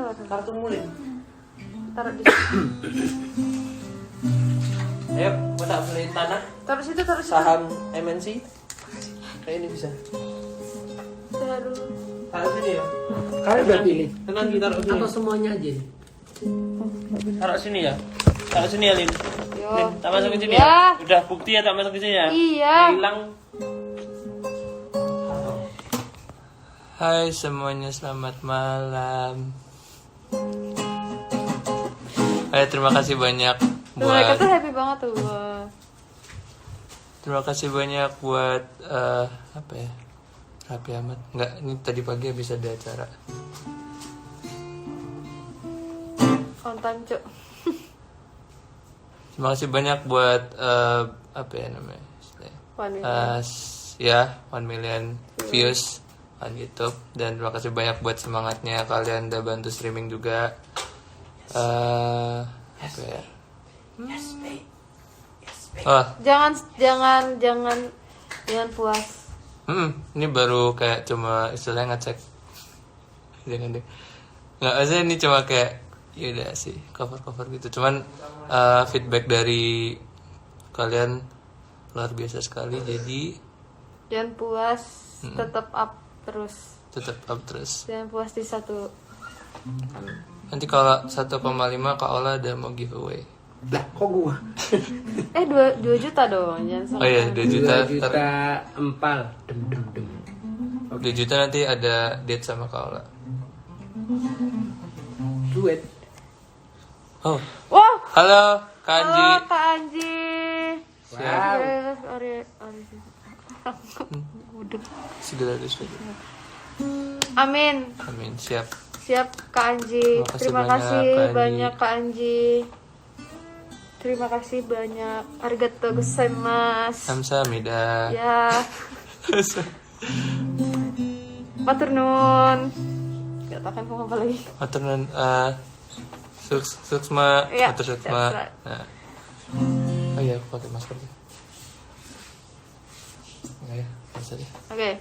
Kartu mulin. Taruh di Ayo, mau tak beli tanah? Taruh situ. Saham MNC? Kayak ini bisa. Taruh. Taruh sini ya. Kalian udah pilih? Tenang kita taruh sini. Atau semuanya aja nih? Taruh sini ya. Taruh sini ya, Lin. Yo. Lin, tak masukin sini Ya. ya. Udah bukti ya tak masukin sini ya. Iya. Hilang. Hai semuanya, selamat malam. Terima kasih banyak Mereka buat tuh happy banget tuh. terima kasih banyak buat apa ya? Rapi amat. Enggak, ini tadi pagi habis ada acara. Kontan cuk. Terima kasih banyak buat apa ya namanya? Ya, 1 million views on YouTube, dan terima kasih banyak buat semangatnya kalian udah bantu streaming juga. Apa ya? Oh, Jangan puas. ini baru kayak cuma istilahnya ngecek. Jangan deh. Nggak, maksudnya ini cuma kayak ya udah sih cover gitu. Cuman feedback dari kalian luar biasa sekali. Jadi Jangan puas, tetap up terus. Jangan puas di satu. nanti kalau 1,5 Kak Ola ada mau giveaway. Lah, kok gua? 2 juta dong, jangan salah. Oh iya, 2 juta. 2 juta empal. Dem. 2 juta nanti ada date sama Kak Ola. Duet. Oh, Wow. halo Kak Anji. Halo Kak Anji. Wow. Udah. Segera. Amin. Amin, siap. Siap Kak Anji. Terima kasih banyak Kak Anji. Terima kasih banyak. Arigatou gozaimasu. Kamsahamnida. Ya. Matur nuwun. Gak tahu kan kamu apa lagi. Maturnuun Suksma, Iya, Matur Suksma. siap. Nah. Oh iya, aku pakai masker deh. Enggak ya, bisa deh. Oke.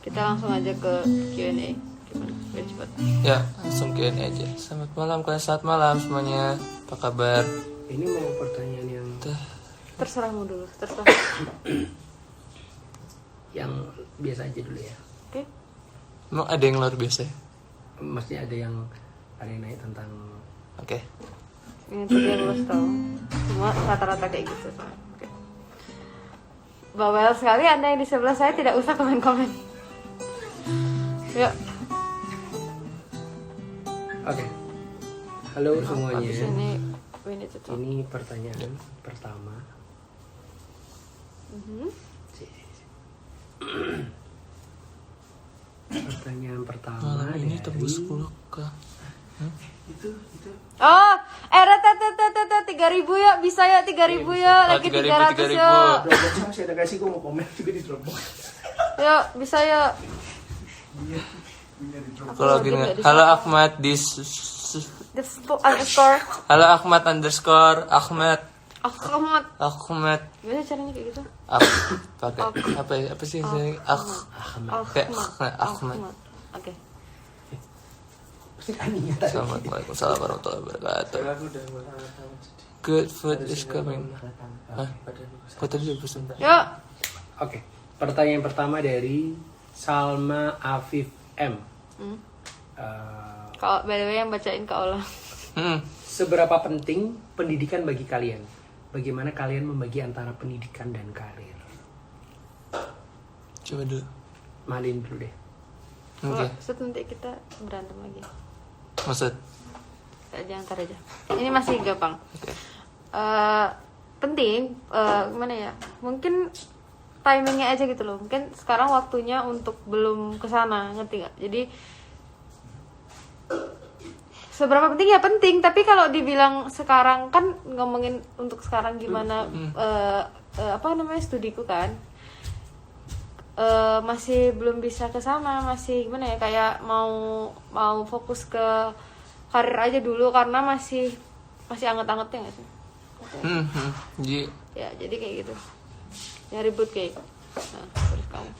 Kita langsung aja ke Q&A. Gimana? Biar cepat. Ya, langsung Q&A aja. Selamat malam kalian, selamat malam semuanya. Apa kabar? Ini mau pertanyaan Terserahmu dulu, terserah. yang biasa aja dulu ya. Oke. Emang ada yang luar biasa ya? Maksudnya ada yang naik tentang Oke. Ini tadi yang lo tahu. Semua rata-rata kayak gitu. Oke. Bawel sekali Anda yang di sebelah saya, tidak usah komen-komen. Yuk. Oke. Halo semuanya. Habis ini we need to talk. Ini pertanyaan pertama. Pertanyaan pertama Malam ini dari tembus 10k. itu Oh, rata 3.000 ya, bisa ya 3.000 ya, lagi 300 ya. Dropbox masih ada kasih, gue mau komen juga di Dropbox. Yuk, bisa ya. Kalau lagi gini, nggak di- halo Ahmad di Underscore halo Ahmad underscore Ahmad. Ahmad. Biasa caranya kayak gitu. Pakai apa ya? Apa sih ini? Kayak Ahmad. Oke. Assalamualaikum warahmatullahi wabarakatuh. Good food is coming. Hah? Kok tadi udah pesen? Yuk. Oke. Pertanyaan pertama dari Salma Afif M. Kak, by the way yang bacain Kak Ola. Seberapa penting pendidikan bagi kalian? Bagaimana kalian membagi antara pendidikan dan karir? Coba dulu. Malin dulu deh. Oke. Set nanti kita berantem lagi. Maksud? Jangan ntar aja. Ini masih gampang. Oke. Penting, gimana ya? Mungkin timingnya aja gitu loh. Mungkin sekarang waktunya untuk belum kesana, ngerti gak? Jadi seberapa penting ya penting, tapi kalau dibilang sekarang kan ngomongin untuk sekarang gimana apa namanya studiku kan masih belum bisa ke sana, masih gimana ya, kayak mau fokus ke karir aja dulu karena masih anget-angetnya nggak sih? Jadi kayak gitu ya, ribut kayak terus kamu.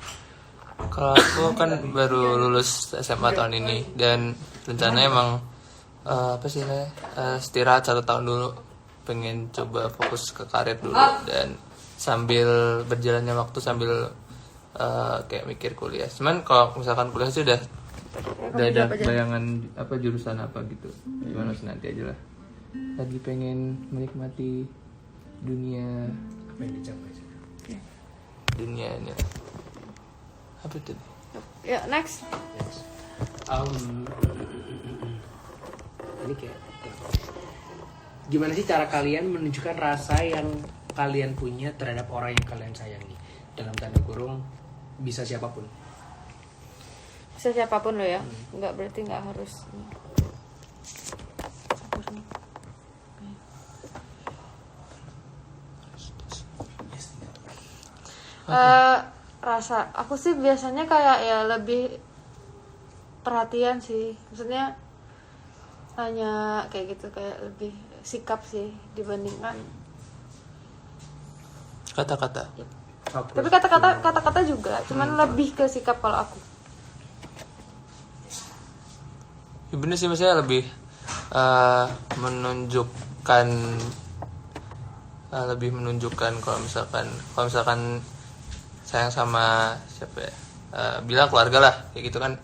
Kalau aku kan baru lulus SMA tahun ini, dan rencananya emang apa sih namanya, istirahat 1 tahun dulu, pengen coba fokus ke karir dulu, dan sambil berjalannya waktu sambil kayak mikir kuliah. Cuman kalau misalkan kuliah sih udah ada bayangan apa jurusan apa gitu, gimana sih nanti aja lah. Lagi pengen menikmati dunia, Apa yang dicapai? dunia ini. Apa itu? Ya, next. Yes. Ini kayak gimana sih cara kalian menunjukkan rasa yang kalian punya terhadap orang yang kalian sayangi? Dalam tanda kurung bisa siapapun. Bisa siapapun lo ya. Enggak berarti enggak harus. Rasa aku sih biasanya kayak ya lebih perhatian sih, maksudnya hanya kayak gitu, kayak lebih sikap sih dibandingkan Kata-kata. Fokus. tapi kata-kata juga, cuman lebih ke sikap kalau aku. Ya bener sih, maksudnya lebih menunjukkan kalau misalkan sayang sama siapa ya, bilang keluarga lah kayak gitu kan,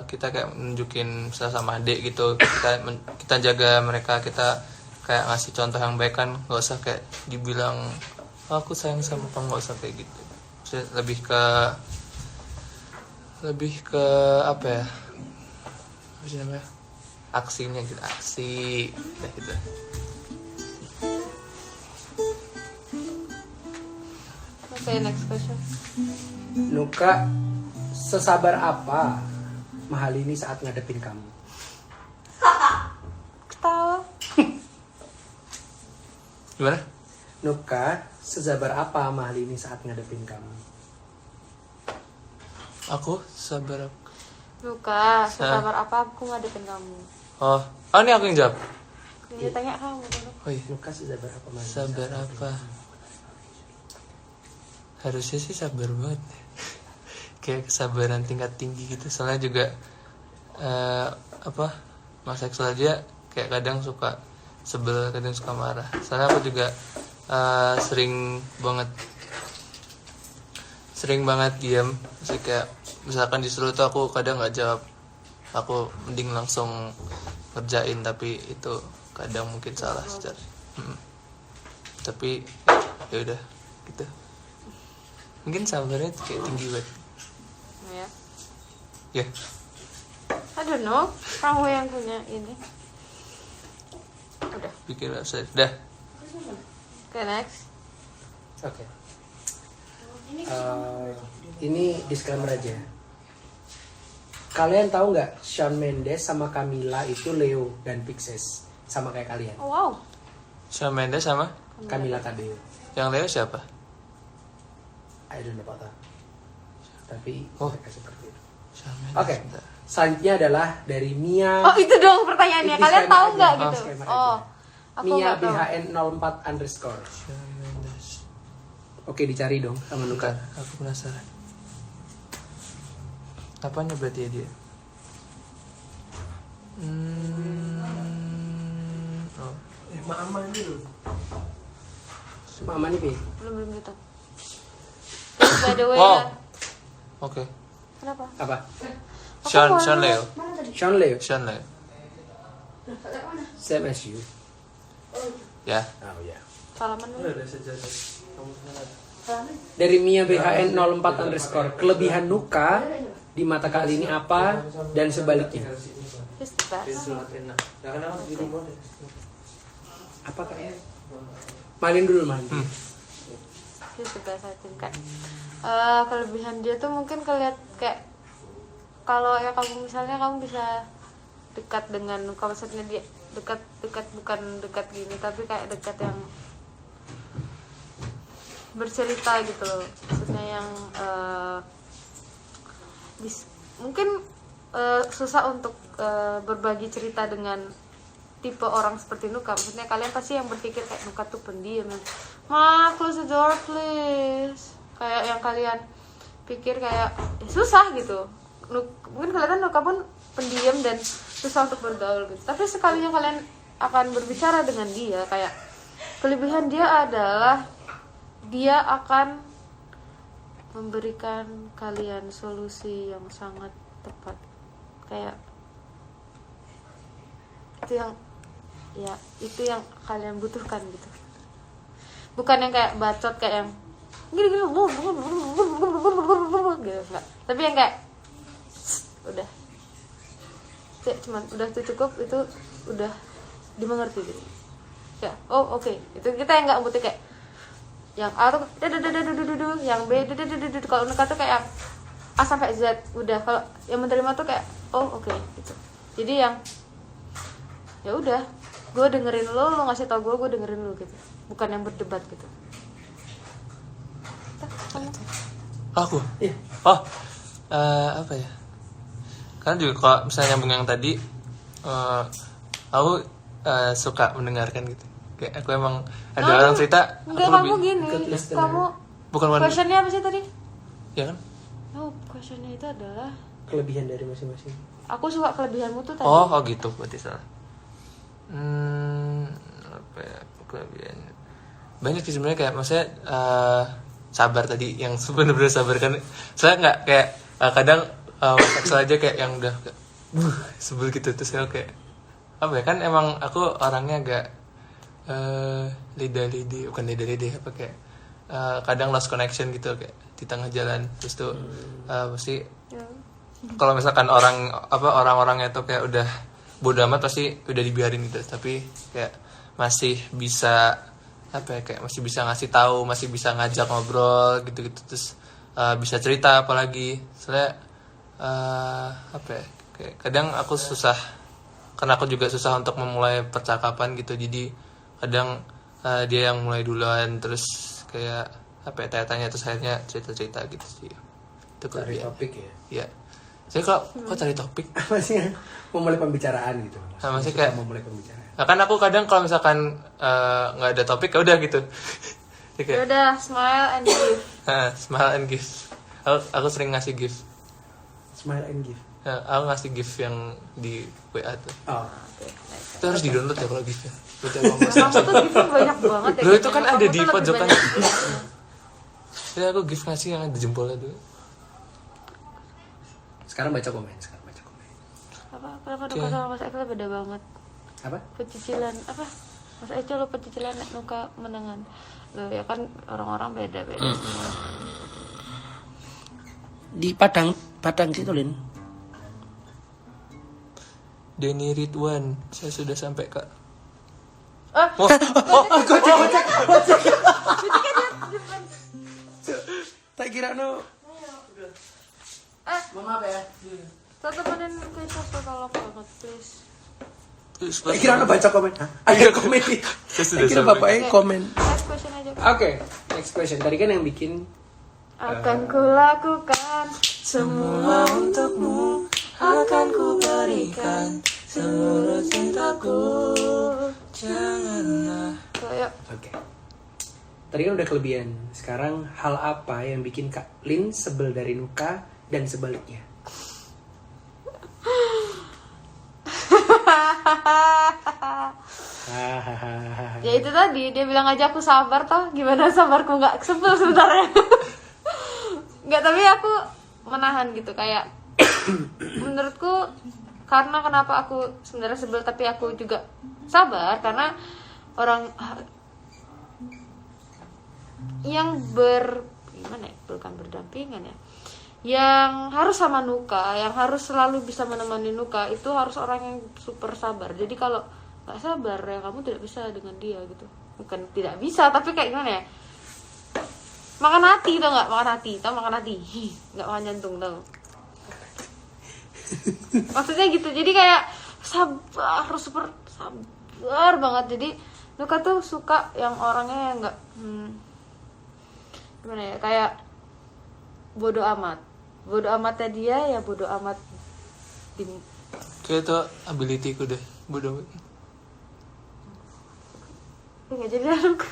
kita kayak nunjukin misalnya sama adik gitu, kita jaga mereka, kita kayak ngasih contoh yang baik kan, nggak usah kayak dibilang aku sayang sama kamu, nggak usah kayak gitu. Maksudnya lebih ke apa ya, apa sih namanya, aksinya gitu, aksi kayak gitu. Okay, next question. Nuka, sesabar apa Mahalini saat ngadepin kamu? Ketawa. Gimana? Nuka, sesabar apa Mahalini saat ngadepin kamu? Aku sabar. Luka, sesabar apa aku ngadepin kamu? Oh ini aku yang jawab. Dia tanya kamu. Oh iya. Nuka, sesabar apa Mahalini? Sabar apa? Harusnya sih sabar banget. Kayak kesabaran tingkat tinggi gitu. Soalnya juga masa seksual aja kayak kadang suka sebel, kadang suka marah. Soalnya aku juga sering banget diam. Maksudnya kayak misalkan disuruh tuh aku kadang nggak jawab, aku mending langsung ngerjain, tapi itu kadang mungkin salah secara tapi ya udah gitu. Mungkin sabarnya tuh kayak tinggi banget Ya. ya. I don't know, kamu yang punya ini. Udah. Bikin website dah. Okay, next. Oke. Ini disclaimer aja. Kalian tahu nggak Shawn Mendes sama Camila itu Leo dan Pisces, sama kayak kalian. Oh, wow. Shawn Mendes sama Camila Cabello. yang Leo siapa? I don't know about that. Tapi mereka seperti itu. Shawn Mendes. Oke. Selanjutnya adalah dari Mia. Oh, itu dong pertanyaannya. Itu Kalian disclaimer tahu aja. nggak Oh, gitu? disclaimer Oh, aja. aku Mia nggak tahu. BHN04_. Shawn Mendes. Oke, dicari dong sama Nuka. Bukan, aku penasaran. Apanya berarti ya dia? Oh. Mama ini loh. Mama nih, Pi. Belum gitu. By the way, Wow. ya. Oke. Kenapa? Apa? Shawn Leo. Shawn Leo. Shawn Leo. Same as you. Ya. Oh ya. Salaman dulu. Dari Mia BHN04_. Kelebihan Nuka di mata kali ini apa dan sebaliknya? He's the best. Apa kayaknya? Malin dulu, Malin. He's the best, I think kan. Kelebihan dia tuh mungkin kayak kalau ya kamu misalnya kamu bisa dekat dengan Nuka, maksudnya dia dekat bukan dekat gini, tapi kayak dekat yang bercerita gitu loh, maksudnya yang mungkin susah untuk berbagi cerita dengan tipe orang seperti Nuka. Maksudnya kalian pasti yang berpikir kayak Nuka tuh pendiam, ma close the door please, kayak yang kalian pikir kayak susah gitu. Mungkin kelihatan Nuka pun pendiam dan susah untuk bergaul gitu. Tapi sekalinya kalian akan berbicara dengan dia, kayak kelebihan dia adalah dia akan memberikan kalian solusi yang sangat tepat. Kayak itu yang kalian butuhkan gitu. Bukan yang kayak bacot kayak yang gini gitu enggak. Tapi yang kayak udah cuman udah itu cukup, itu udah dimengerti gitu ya. Oh oke. Itu kita yang nggak butuh kayak yang A tuh yang B kalau Nuka tuh kayak A sampai Z udah. Kalau yang menerima tuh kayak oh oke gitu. Jadi yang ya udah, gue dengerin lo ngasih tau gue dengerin lo gitu, bukan yang berdebat gitu. Aku apa ya, kan juga kalau misalnya nyambung yang tadi, aku suka mendengarkan gitu. Kayak aku emang ada orang cerita. Enggak, kamu gini, kamu bukan questionnya apa sih tadi? Ya kan? Oh, questionnya itu adalah Kelebihan dari masing-masing. aku suka kelebihanmu tuh tadi. Oh gitu, berarti salah. Apa ya kelebihannya? Banyak sih sebenarnya, kayak maksudnya sabar tadi, yang benar-benar sabar kan. Saya nggak kayak kadang kesel aja kayak yang udah sebel gitu, terus saya kayak apa ya, kan emang aku orangnya agak lidah-lidi, bukan lidah-lidi apa kayak kadang lost connection gitu kayak di tengah jalan. Terus tuh pasti kalau misalkan orang-orangnya tuh kayak udah bodo amat, pasti udah dibiarin gitu. Tapi kayak masih bisa apa ya, kayak masih bisa ngasih tahu, masih bisa ngajak ngobrol gitu-gitu, terus bisa cerita apalagi. Soalnya apa ya, kayak kadang aku susah, karena aku juga susah untuk memulai percakapan gitu. Jadi kadang dia yang mulai duluan, terus kayak apa ya, tanya-tanya, terus akhirnya cerita-cerita gitu sih. Itu Cari topik ya. Iya. Saya kok cari topik? Maksudnya memulai pembicaraan gitu. Maksudnya kayak memulai pembicaraan. Nah, kan aku kadang kalau misalkan nggak ada topik ya udah gitu. Ya udah, smile and give. Smile and give. Aku sering ngasih gift. Smile and give. Aku ngasih gift yang di WA tuh. Oh. Itu harus di-download ya kalau gift ya. Kamu tuh gift banyak banget ya. Loh, itu kan Kamu ada tuh di lebih pojokan. banyak. Jadi aku gift ngasih yang ada jempolnya dulu. Sekarang baca komen. Apa? Kenapa Nuka sama Mas Eko beda banget? Apa? Pecicilan apa? Mas Eko lo pecicilan, Nuka menengan. Loh ya kan orang-orang beda-beda. Di Padang situ, Lin. Denny Ridwan, saya sudah sampai Kak. Gocek. Tak kira no. Maaf ya. Tuh temenin Kristus tuh tolong banget please. Tak kira no baca komen. Ada komen. Saya sudah Kira sampai. bapaknya komen. Next question aja. Oke, next question. Tadi kan yang bikin Akan kulakukan semua untukmu, akan ku berikan seluruh cintaku. Janganlah. Yuk. Oke. Tadi kan udah kelebihan. Sekarang hal apa yang bikin Kak Lin sebel dari Nuka dan sebaliknya? Ya itu tadi dia bilang aja aku sabar toh, gimana sabarku nggak sebel sebenarnya. Nggak, tapi aku menahan gitu kayak menurutku, karena kenapa aku sebenarnya sebel tapi aku juga sabar, karena orang yang gimana ya, bukan berdampingan ya, yang harus sama Nuka, yang harus selalu bisa menemani Nuka, itu harus orang yang super sabar. Jadi kalau nggak sabar ya kamu tidak bisa dengan dia gitu. Bukan tidak bisa, tapi kayak gimana ya, makan hati tau nggak, makan hati nggak makan jantung tau. Maksudnya gitu. Jadi kayak sabar, harus super sabar banget. Jadi Nuka tuh suka yang orangnya yang nggak gimana ya, kayak bodoh amatnya dia ya, bodoh amat Kayak itu ability-ku deh, bodoh. nggak jadi lah Nuka.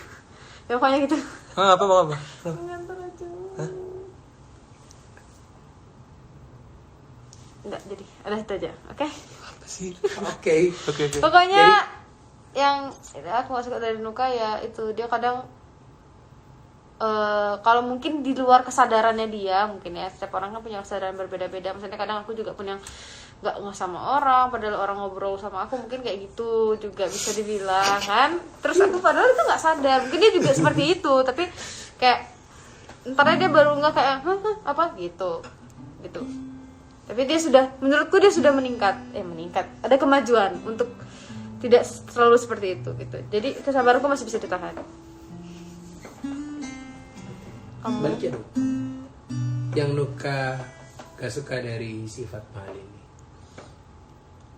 Ya pokoknya gitu. Apa? Ngantor aja. Nggak jadi. Udah itu aja, oke? Apa sih? Oke. Oke. Pokoknya yang aku gak suka dari Nuka ya itu dia kadang kalau mungkin di luar kesadarannya dia, mungkin ya setiap orang kan punya kesadaran berbeda-beda. Maksudnya kadang aku juga punya nggak sama orang, padahal orang ngobrol sama aku mungkin kayak gitu juga bisa dibilang kan. Terus aku padahal itu nggak sadar, mungkin dia juga seperti itu, tapi kayak ntar dia baru nggak kayak apa gitu. Tapi dia sudah, menurutku dia sudah meningkat, ada kemajuan untuk tidak selalu seperti itu gitu. Jadi kesabaranku masih bisa ditahan. Balik ya dong. Yang Nuka gak suka dari sifat Mahal ini.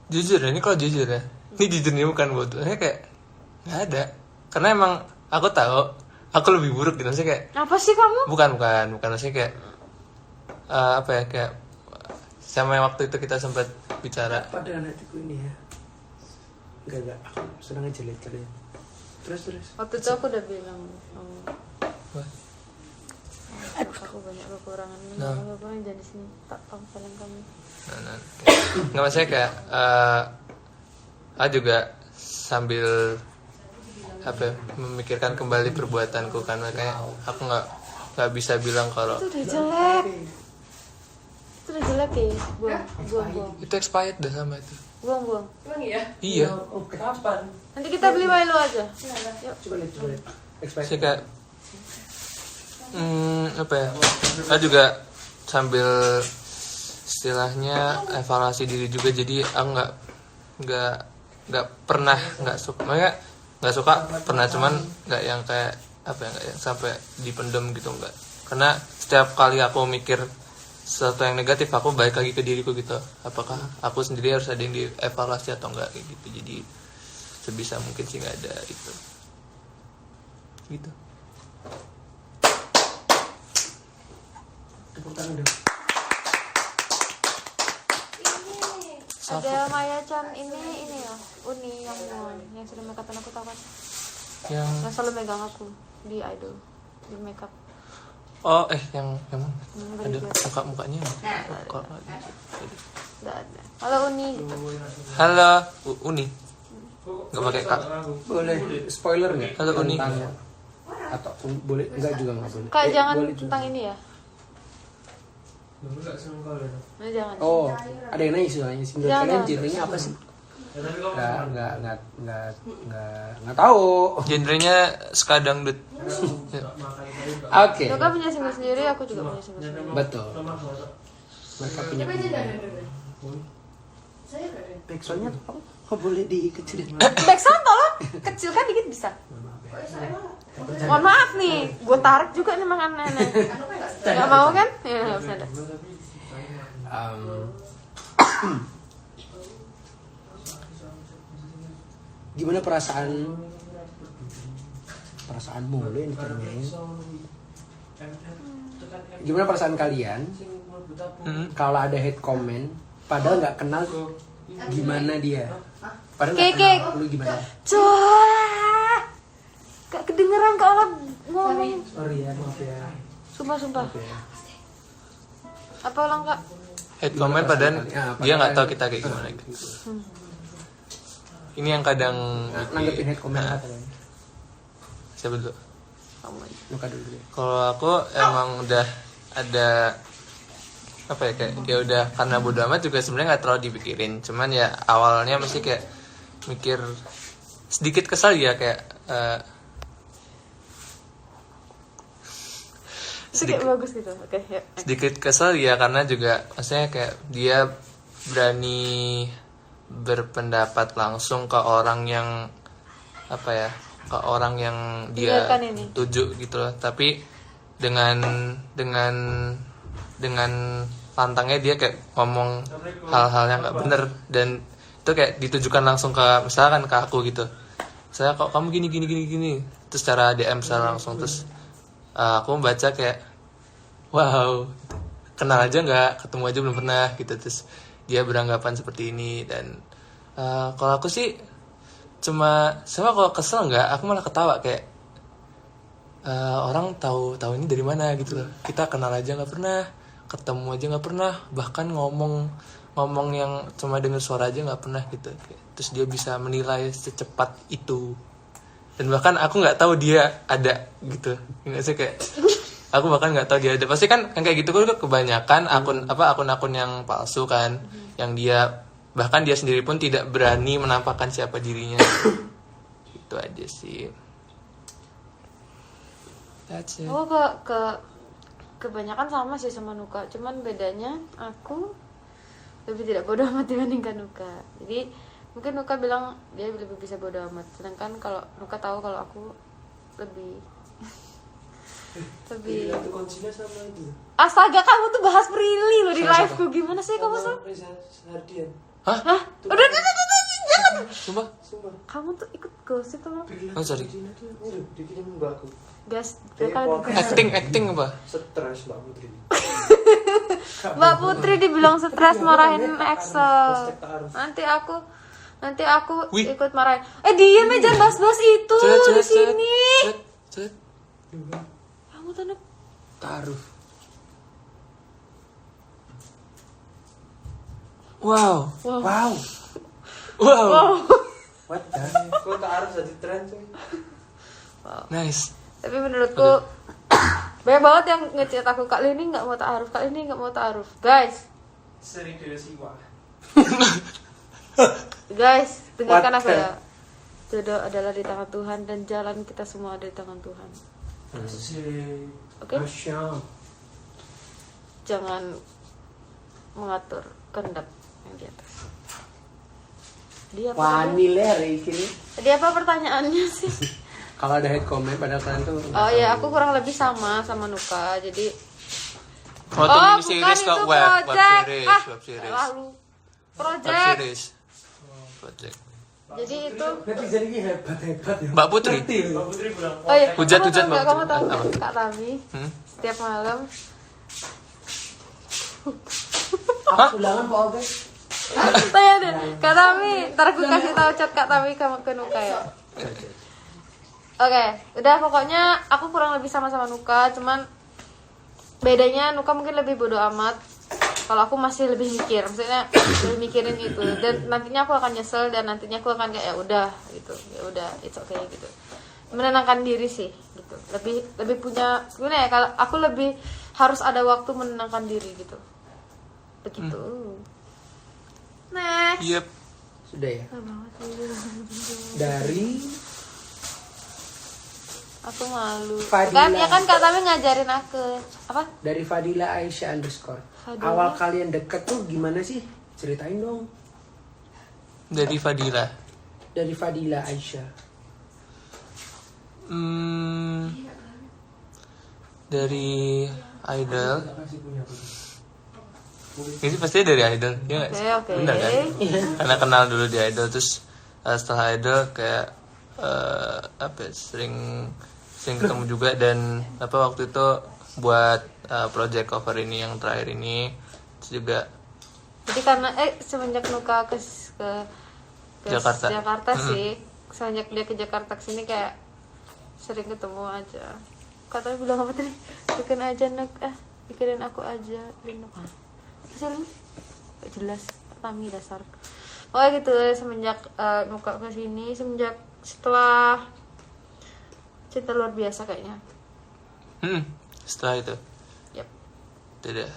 Jujur ya, ini kalau jujur ya, ini jujur nih bukan bodohnya, kayak nggak ada. Karena emang aku tahu aku lebih buruk gitu, maksudnya kayak Apa sih kamu? bukan maksudnya kayak apa ya, kayak sama yang waktu itu kita sempat bicara. Padahal hatiku ini ya. Enggak, aku senang aja lihat kalian. Terus. Waktu itu aku udah bilang Wah. aku banyak kekurangan, kekurangan jadi sini tak kalian kamu. Nah. Nggak, maksudnya kayak aku juga sambil apa ya, memikirkan kembali perbuatanku kan, makanya aku nggak bisa bilang kalau Itu udah jelek ya, buang. itu expired dah sama itu. Buang. Emang iya? Iya. Kapan? Nanti kita beli Milo aja. Coba lihat. Saya kayak apa ya, aku juga sambil istilahnya evaluasi diri juga, jadi aku nggak pernah nggak suka pernah, cuman nggak yang kayak apa ya, nggak yang sampai dipendam gitu, nggak. Karena setiap kali aku mikir sesuatu yang negatif, aku balik lagi ke diriku gitu, apakah aku sendiri harus ada yang dievaluasi atau enggak kayak gitu. Jadi sebisa mungkin sih nggak ada itu gitu. Tepuk tangan dong. Ada Maya Chan ini ya, Uni yang sering makeupan aku tahu kan, Yang selalu megang aku di idol di makeup. yang mana? Beri Ada gue. mukanya. Kok Nggak ada. Halo Uni. Halo Uni. Nggak pakai kak. Boleh spoiler nggak? Halo, Uni. Tentang- Atau boleh enggak juga nggak boleh. Kak jangan boleh juga. tentang ini ya. Nah, jangan. Oh, ada yang nanya soalnya single Jangan. kalian genrenya apa sih? Nggak tahu. Genrenya ska dangdut. Oke, Nuka punya single sendiri, aku juga punya single sendiri. betul. Mereka punya backsoundnya kok boleh dikecilin? Backsound tolong kecilkan dikit bisa. Mohon maaf nih, gue tarik juga nih makanannya. Gak mau kan? Ya nggak usah ada. Gimana perasaanmu lo yang ditanyain? Gimana perasaan kalian kalau ada hate comment padahal nggak kenal gimana dia? Padahal nggak Kek. kenal lu gimana? Cuah, gak kedengeran kalau ngomong. Sorry ya, maaf ya. Sumpah. Apa ulang kak? Hate comment padahal Ya, dia nggak padahal- tahu kita kayak gimana gitu. Ini yang kadang Nanggepin hate comment Nah, apa kalian? siapa dulu? Kamu aja. Luka dulu deh. Kalau aku emang udah ada apa ya, kayak ya udah, karena bodo amat juga sebenarnya nggak terlalu dipikirin. Cuman ya awalnya masih kayak mikir, sedikit kesal ya, kayak Itu kayak bagus gitu. Oke, yuk. sedikit kesel ya, karena juga maksudnya kayak dia berani berpendapat langsung ke orang yang apa ya, ke orang yang dia Tinggalkan ini. tuju gitu loh. Tapi dengan pantangnya dia kayak ngomong hal-hal yang nggak bener, dan itu kayak ditujukan langsung ke misalkan ke aku gitu. Saya kok kamu gini, terus cara DM saya langsung, terus aku membaca kayak wow, kenal aja nggak, ketemu aja belum pernah gitu. Terus dia beranggapan seperti ini, dan kalau aku sih cuma kalau kesel nggak, aku malah ketawa kayak orang tahu ini dari mana gitu loh. Kita kenal aja nggak pernah, ketemu aja nggak pernah, bahkan ngomong ngomong yang cuma dengar suara aja nggak pernah gitu. Terus dia bisa menilai secepat itu. Dan bahkan aku nggak tahu dia ada gitu. Nggak sih kayak aku bahkan nggak tahu dia ada. Pasti kan yang kayak gitu kan kebanyakan akun-akun yang palsu kan, yang dia bahkan dia sendiri pun tidak berani menampakkan siapa dirinya. Itu aja sih. That's it. Aku kebanyakan sama sih sama Nuka, cuman bedanya aku lebih tidak bodoh amat dibandingkan Nuka. Jadi mungkin Nuka bilang dia lebih bisa bodoh amat, sedangkan kalau Nuka tahu kalau aku lebih lebih. Astaga, kamu tuh bahas Prilly loh di live-ku. Gimana sih kamu tuh? Hah? Udah, jangan. Sumpah? Kamu tuh ikut gosip tuh. Oh sorry. Guys, kalian Acting apa? Stres Mbak Putri. Mbak Putri dibilang stres marahin Excel. Nanti aku Wih. ikut marahin. Diem aja, jangan bahas-bahas itu di sini. Cet. Kamu tuh Taruh. Wow. What the? Kok taruh jadi tren tuh? Nice. Tapi menurutku banyak banget yang ngechat aku, Kak Lini nggak mau ta'aruf, guys. Guys, dengarkan aku ya. Jodoh adalah di tangan Tuhan dan jalan kita semua ada di tangan Tuhan. Oke? Jangan mengatur kehendak yang di atas. Dia apa? Wani ler ini. Tadi apa pertanyaannya sih? Kalau ada hate comment pada kalian tuh. Oh ya, aku kurang lebih sama Nuka. Jadi Waktu mini series bukan kok itu web project. series. Lalu Web project. series. Project. Jadi itu Netizen ini hebat ya. Mbak Putri. oh iya, Hujat kamu tahu Mbak nggak, kamu Putri. tahu Apa? Kak Tami setiap malam Aku ulangan Pak Obe. tanya deh Kak Tami, ntar aku kasih tahu chat Kak Tami ke Nuka ya. Oke, udah pokoknya aku kurang lebih sama-sama Nuka, cuman bedanya Nuka mungkin lebih bodo amat. Kalau aku masih lebih mikir, maksudnya lebih mikirin itu, dan nantinya aku akan nyesel dan nantinya aku akan kayak ya udah gitu, ya udah it's okay gitu, menenangkan diri sih gitu. Lebih punya gimana ya, kalau aku lebih harus ada waktu menenangkan diri gitu, begitu. Next. Yep. Sudah ya. Dari Aku malu. Fadila. Kan ya kan Kak Tami ngajarin aku apa? dari Fadila Aisyah _ Fadila. Awal kalian deket tuh gimana sih? Ceritain dong. Dari Fadila. Dari Fadila Aisyah. Dari Idol. Ini pasti dari Idol, ya nggak sih? Oke. Bener kan? Karena kenal dulu di Idol, terus setelah Idol kayak apa ya, sering ketemu juga, dan waktu itu buat project cover ini yang terakhir ini, terus juga Jadi karena semenjak Nuka ke Jakarta. sih, semenjak dia ke Jakarta kesini kayak sering ketemu aja. Kak Tami bilang apa tadi? Bikin aja pikirin aku aja, Lino. Masih gak jelas, Tami dasar. Oh gitu, semenjak Nuka kesini, setelah Cinta Luar Biasa kayaknya. setelah itu Yap. tidak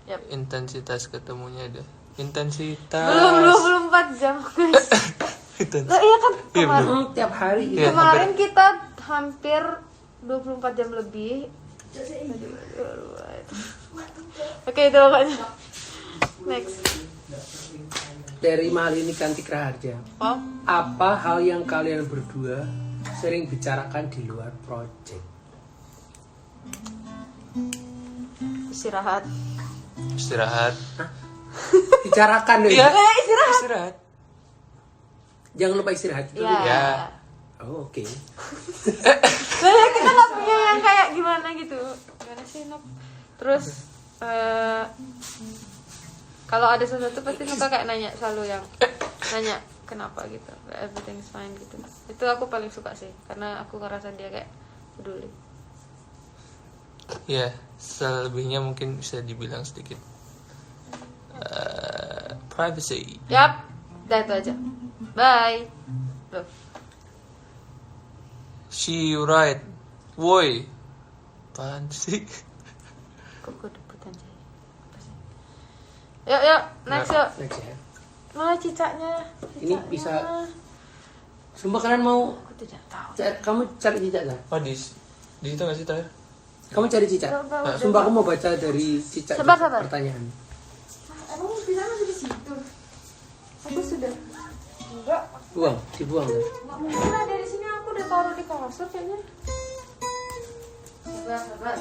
Yap. intensitas ketemunya ada intensitas Belum 4 jam guys. Intens- Lah iya kan Iya, kemarin, Tiap hari gitu. Iya. kemarin kita hampir 24 jam lebih. Oke itu pokoknya. Next. Dari Malini Kantik Raharja. Oh, Apa hal yang kalian berdua sering bicarakan di luar project? istirahat. Bicarakan deh. Iya, istirahat. Jangan lupa istirahat. Itu Ya. Ya. Oh, oke. Lah kita nggak punya yang kayak gimana gitu. Gimana sih Nuk? Terus kalau ada sesuatu pasti Nuka kayak nanya, selalu yang nanya kenapa gitu, everything's fine gitu. Itu aku paling suka sih, karena aku ngerasa dia kayak peduli. Ya, selebihnya mungkin bisa dibilang sedikit Privacy. Yap, udah itu aja. Bye. Loh, She right. Woi. Apaan sih? kok gue debutan sih? Yuk, next yuk. Next ya. Mana cicaknya? Ini bisa. Sumpah kalian mau Aku tidak tahu. kamu cari cicak lah. Oh, di itu nggak sih terakhir? Kamu cari cicak. Coba, Sumpah aku mau baca dari cicak Sabar. pertanyaan. Emang bisa masih di situ? Aku sudah. Enggak. Dibuang tuh. Nggak mungkin lah, dari sini aku udah taruh di kasur kayaknya. Sabar.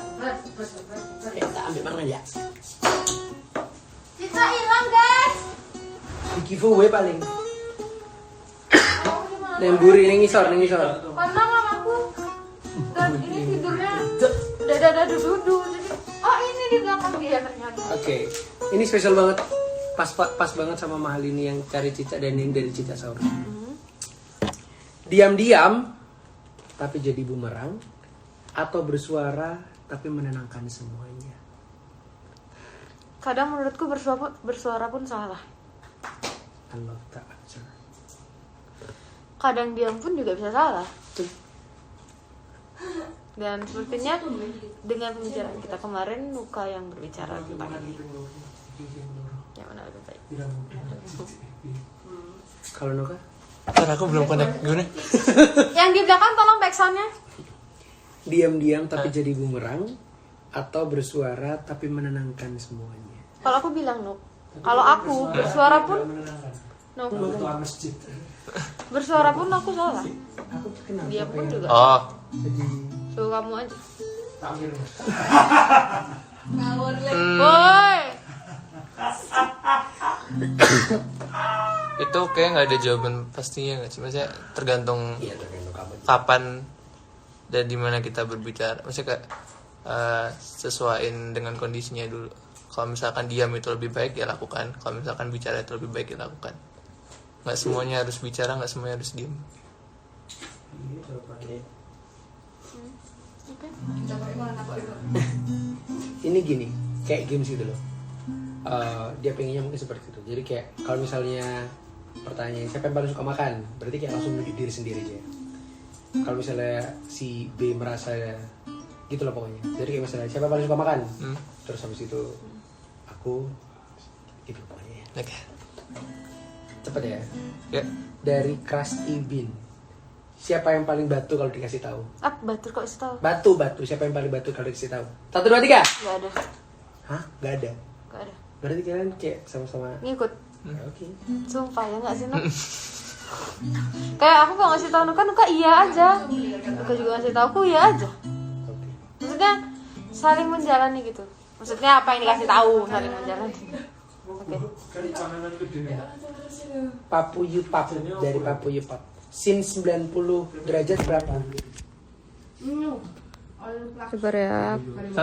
Ya, tak ambil mana ya? Cica hilang guys. Di giveaway paling. Kamu di mana? Nemburi ning ngisor. Karena mamaku dan ini tidurnya udah duduk jadi ini di belakang dia ternyata. Oke. Ini spesial banget. Pas banget sama mahal ini yang cari cicak dan yang dari cicak sahur. Diam-diam tapi jadi bumerang atau bersuara tapi menenangkan semuanya. Kadang menurutku bersuara pun salah. I love that answer. Kadang diam pun juga bisa salah. Tuh. Dan sepertinya dengan pembicaraan kita kemarin, Nuka yang berbicara tentang ini. Yang mana lebih baik? Kalau Noka? Ntar aku belum connect. Gimana? Yang di belakang tolong back sound-nya. Diam-diam tapi jadi bumerang atau bersuara tapi menenangkan semuanya. Kalau aku bilang Nuk, kalau aku bersuara pun Nuk, bersuara pun aku salah. Dia pun juga. Oh, Suruh kamu aja. hmm, Woi. itu kayak nggak ada jawaban pastinya nggak sih? Maksudnya tergantung Iya, tergantung kamu. kapan dan di mana kita berbicara. Maksudnya kayak sesuaiin dengan kondisinya dulu. Kalau misalkan diam itu lebih baik ya lakukan. Kalau misalkan bicara itu lebih baik ya lakukan. Nggak semuanya harus bicara, nggak semuanya harus diam. Ini gini, kayak games gitu loh. Dia pengennya mungkin seperti itu. Jadi kayak kalau misalnya pertanyaan siapa yang paling suka makan, berarti kayak langsung menunjuk diri sendiri aja. Kalau misalnya si B merasa gitu loh pokoknya. Jadi kayak misalnya siapa yang paling suka makan, terus habis itu aku gitu pokoknya. Oke. Cepet ya. Ya. Dari Krusty Bean. Siapa yang paling batu kalau dikasih tahu? Batur kok isi tahu? Batu. Siapa yang paling batu kalau dikasih tahu? 1, 2, 3. Gak ada. Hah? Gak ada. Gak ada. Berarti kalian kayak sama-sama. Ngikut. Ya, oke. Sumpah ya nggak sih Nuk? Kayak aku gak ngasih tahu Nuka iya aja. Nuka juga ngasih tahu aku iya aja. Oke. Maksudnya saling menjalani gitu. Maksudnya apa yang dikasih tahu saling menjalani. Oke. Papu Yupap dari Papu Yupap. Sin 90 derajat berapa? Sabar ya. 1.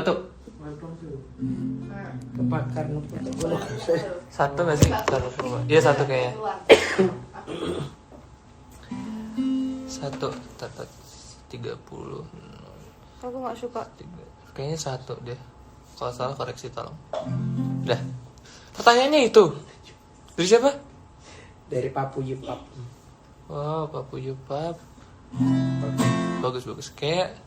Kebakar. Satu nggak sih? 1. Iya 1 kayaknya. 1. 30. Aku nggak suka. Kayaknya 1 deh. Kalau salah koreksi tolong. Udah. Pertanyaannya itu dari siapa? Dari Papu Yupap. Wow, Papu Yupap. Bagus. Kayak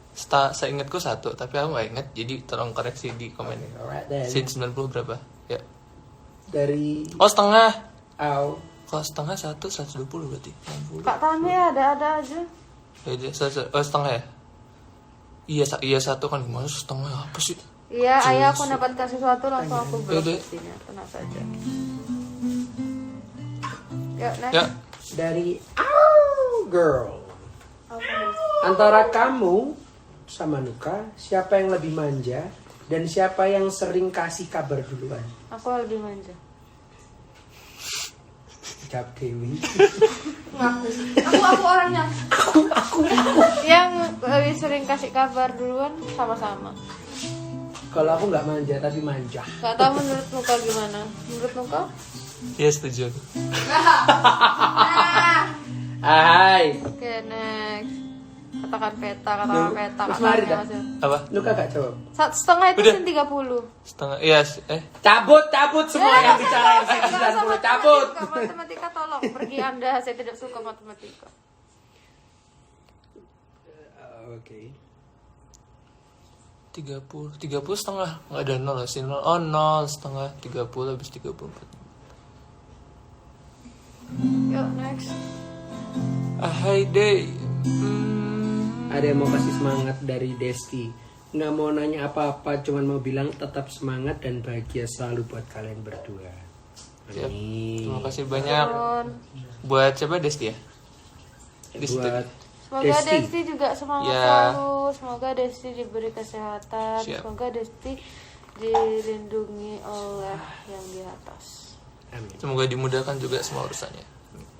seingatku 1, tapi aku nggak ingat. Jadi tolong koreksi di komen. Alright then. Sin 90 berapa? Ya. Dari Oh, setengah. Au. Kalau setengah 120 berarti 60. Kak Tami ada aja. Ya, setengah ya? Iya 1 kan, gimana setengah apa sih? Iya, ayah aku dapatkan sesuatu langsung aku blok Yaudah. pastinya. Tenang saja. Yuk, next. Ya, Dari Au Girl. Antara kamu sama Nuka, siapa yang lebih manja dan siapa yang sering kasih kabar duluan? Aku lebih manja. Jawab Dewi. Aku orangnya. Aku. Yang lebih sering kasih kabar duluan sama-sama. Kalau aku nggak manja tapi manja. Gak tau menurut Nuka gimana? Menurut Nuka? iya setuju aku. Hai. Oke, next. katakan peta, katakan peta, Mas Mari dah. Apa? Lu kagak jawab. 1,5 itu Udah. sin 30. Setengah. Iya. Cabut semua yang bicara yang sin 90 cabut. Matematika tolong pergi Anda, saya tidak suka matematika. Oke. 30 setengah. Nggak ada 0 sih. 0. Oh 0 setengah. 30 habis 34. Yuk next. Hi day. Ada yang mau kasih semangat dari Desti. Nggak mau nanya apa-apa, cuman mau bilang tetap semangat dan bahagia selalu buat kalian berdua. Siap. Amin. Terima kasih banyak. Turun. Buat siapa Desti ya? Desti. Buat Semoga Desti juga semangat Ya. selalu. Semoga Desti diberi kesehatan. Siap. Semoga Desti dilindungi oleh yang di atas. Amin. Semoga dimudahkan juga semua urusannya.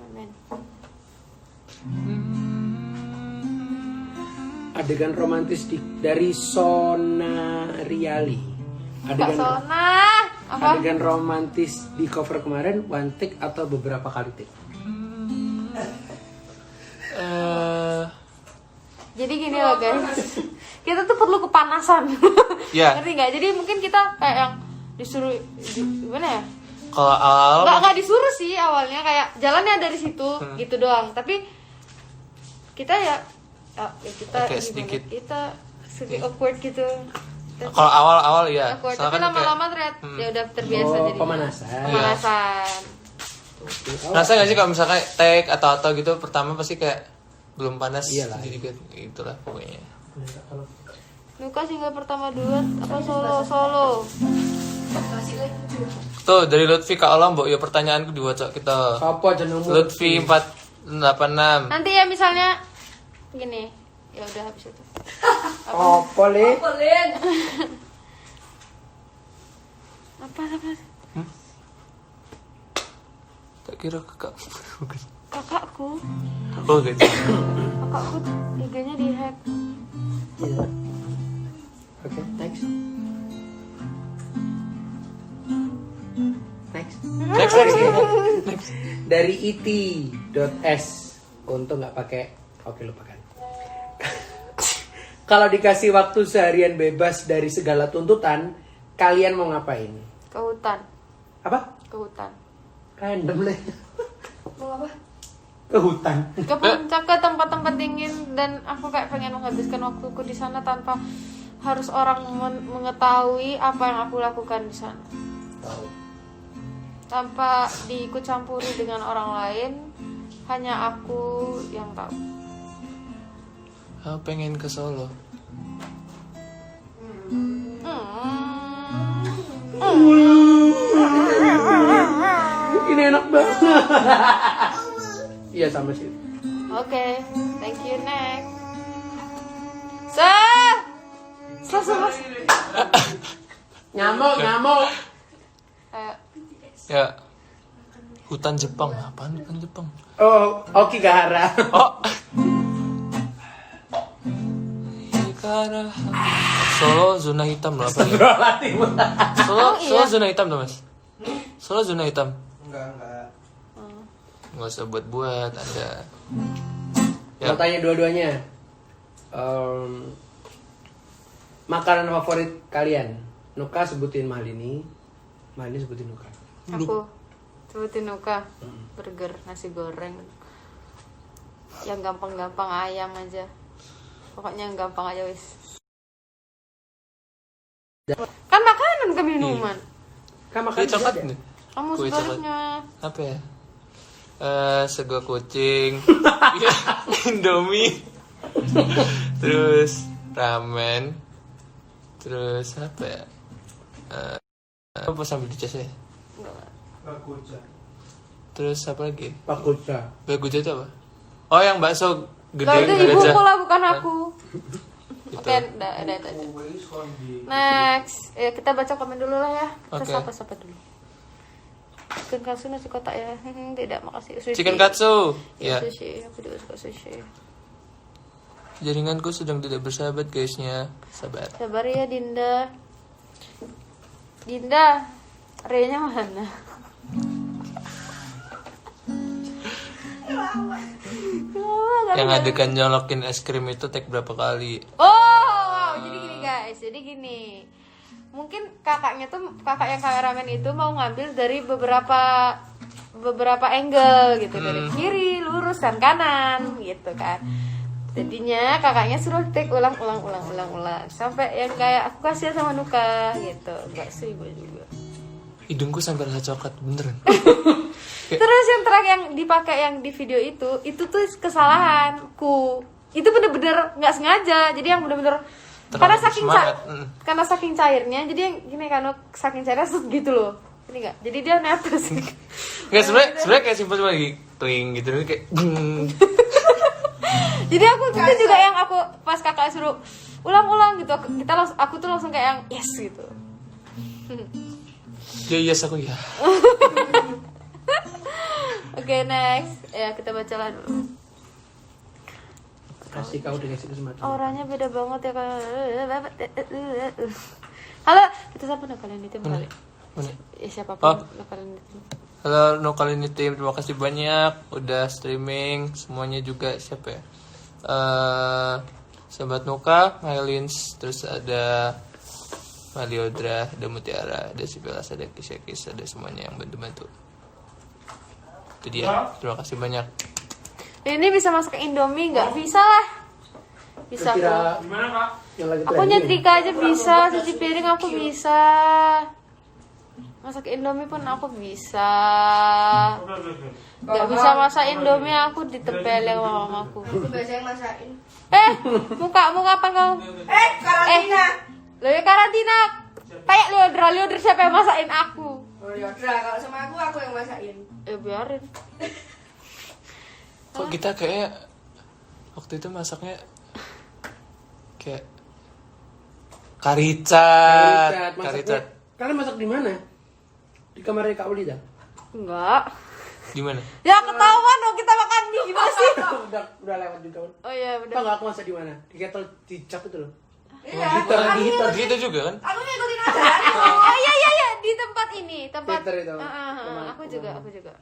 Amin. Adegan romantis dari Sona Riali. Kak Adegan Sona. Apa? adegan romantis di cover kemarin one take atau beberapa kali take? Jadi gini loh guys. Kita tuh perlu kepanasan. Ya. Ngerti nggak? Jadi mungkin kita kayak yang disuruh gimana ya? Kalau awal Nggak disuruh sih awalnya, kayak jalannya dari situ gitu doang. Tapi kita ya kita Oke, gimana? sedikit. Kita sedikit awkward gitu. kalau awal ya. Awkward. Soalnya Tapi kan lama-lama ternyata ya udah terbiasa Oh, jadi. pemanasan. Pemanasan. Rasa gak sih kalau misalkan take atau gitu pertama pasti kayak belum panas Iyalah. sedikit itulah pokoknya. Luka single pertama duet apa solo? Tuh dari Lutfi Kak Olam, Mbok, ya pertanyaanku diwaca kita. Apa jenengmu? Lutfi 486. Nanti ya misalnya gini. Ya udah habis itu. Apa le? Apa? Tak kira kakak. Kakakku. Oh gitu. Kakakku IG-nya di-hack. Iya. Oke, next. Next. Dari it.s. Untung nggak pakai. Oke, lupakan. Kalau dikasih waktu seharian bebas dari segala tuntutan, kalian mau ngapain? Ke hutan. Apa? Ke hutan. Random le. Mau apa? Ke hutan. Ke puncak, ke tempat-tempat dingin, dan aku kayak pengen menghabiskan waktuku di sana tanpa harus orang mengetahui apa yang aku lakukan di sana. Tanpa diikut campuri dengan orang lain, hanya aku yang tahu. Aku pengen ke Solo. Ini enak banget. Iya sama sih. Oke, thank you, next. Selesai. Nyamuk. Ayo. Ya. Hutan Jepang. Apaan hutan Jepang? Oh, Okigahara. Oh. Hikara. Solo zona hitam loh apa ya? Solo zona hitam tuh Mas. Solo zona hitam. Enggak. Nggak usah buat Anda. Mau tanya dua-duanya. Makanan favorit kalian? Nuka sebutin Malini sebutin Nuka. Aku sebutin Nuka. Burger, nasi goreng. Yang gampang-gampang, ayam aja. Pokoknya yang gampang aja wis. Kan makanan ke minuman. Kan Kue makan coklat juga ada. nih. Kamu Kue sebaliknya. Apa ya? Sego kucing. Iya, Indomie. Terus ramen. Terus apa ya? Apa sambil dicas ya? Terus apa lagi? Pakuca. Baguja itu apa? Oh, yang bakso gede Lah itu gede aja. ibuku lah, bukan aku. Gitu. Oke, udah itu aja. Next, ya kita baca komen dulu lah ya. Kita Oke. sapa dulu. Chicken katsu nasi kotak ya. Tidak, makasih. Sushi. Chicken katsu. Ya, Ya. sushi. Aku juga suka sushi. Jaringanku sedang tidak bersahabat guysnya. Sabar. Sabar ya Dinda. Dinda, Re-nya mana? Kenapa Yang adegan nyolokin es krim itu take berapa kali? Oh, jadi gini guys, jadi gini. Mungkin kakak yang kameramen itu mau ngambil dari beberapa angle gitu, dari kiri, lurus dan kanan gitu kan. Jadinya kakaknya suruh take ulang sampai yang kayak aku kasihan sama Nuka gitu. Enggak sih gue juga. Hidungku sampai rasa coklat beneran. Terus yang terakhir yang dipakai yang di video itu tuh kesalahanku. Itu bener-bener nggak sengaja. Jadi yang bener-bener karena saking cairnya, jadi yang gini kan saking cairnya gitu loh. Ini enggak. Jadi dia netes. Enggak, sebenarnya kayak simpel cuma lagi twing gitu kayak Jadi aku itu juga yang aku pas kakak suruh ulang-ulang gitu. Aku tuh langsung kayak yang yes gitu. Ya yes aku ya. Oke, next. Ya, kita bacalah dulu. Kasih kau dengan kesempatan. Auranya beda banget ya kan. Halo, kita siapa kalian itu balik? Mana? Ya siapapun kalian itu. Halo Nokalinity, terima kasih banyak udah streaming. Semuanya juga siapa ya? Sahabat Nuka, Mylins, terus ada Maliodra, ada Mutiara, ada Sibelas, ada Kisekis, ada semuanya yang bantu-bantu. Itu dia, terima kasih banyak. Ini bisa masuk ke Indomie nggak? Bisa lah. Bisa kok. Gimana Kak? Aku nyetrika aja bisa, cuci piring aku bisa. Masak Indomie pun aku bisa. Nggak bisa masak Indomie aku ditempelin sama mamaku. Aku biasanya masakin. Mukamu kapan kau? Karantina. Lo ya karantina. Kayak Liodra siapa yang masakin aku? Oh ya, kalau sama aku yang masakin. Biarin. Kok kita kayak waktu itu masaknya kayak karicat. Kalian masak di mana? Di kamarnya Kak Ulida? Enggak. Di mana? Ya ketahuan dong kita makan di gimana sih? udah lewat juga. Oh iya Tahu benar. nggak aku masak di mana? Di kettle dicap itu loh. Iya, Heater. Gitu juga kan? aku ngikutin aja. Oh iya di tempat ini, tempat. Heater itu. Aku juga.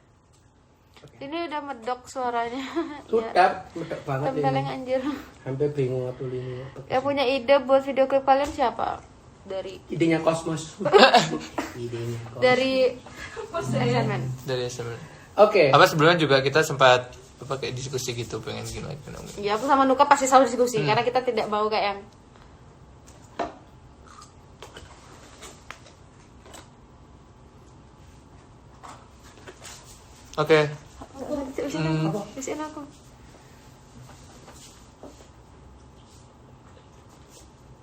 Ini udah medok suaranya. Udah, medok banget Tempeleng ini. anjir. Sampai bingung aku ini. Yang punya ide buat video klip kalian siapa? Idenya Kosmos. Idenya Kosmos. Dari SMN. Dari SMA. Oke. Apa sebelumnya juga kita sempat kayak diskusi gitu pengen gini. Ya aku sama Nuka pasti selalu diskusi karena kita tidak mau kayak yang Oke. Isiin aku.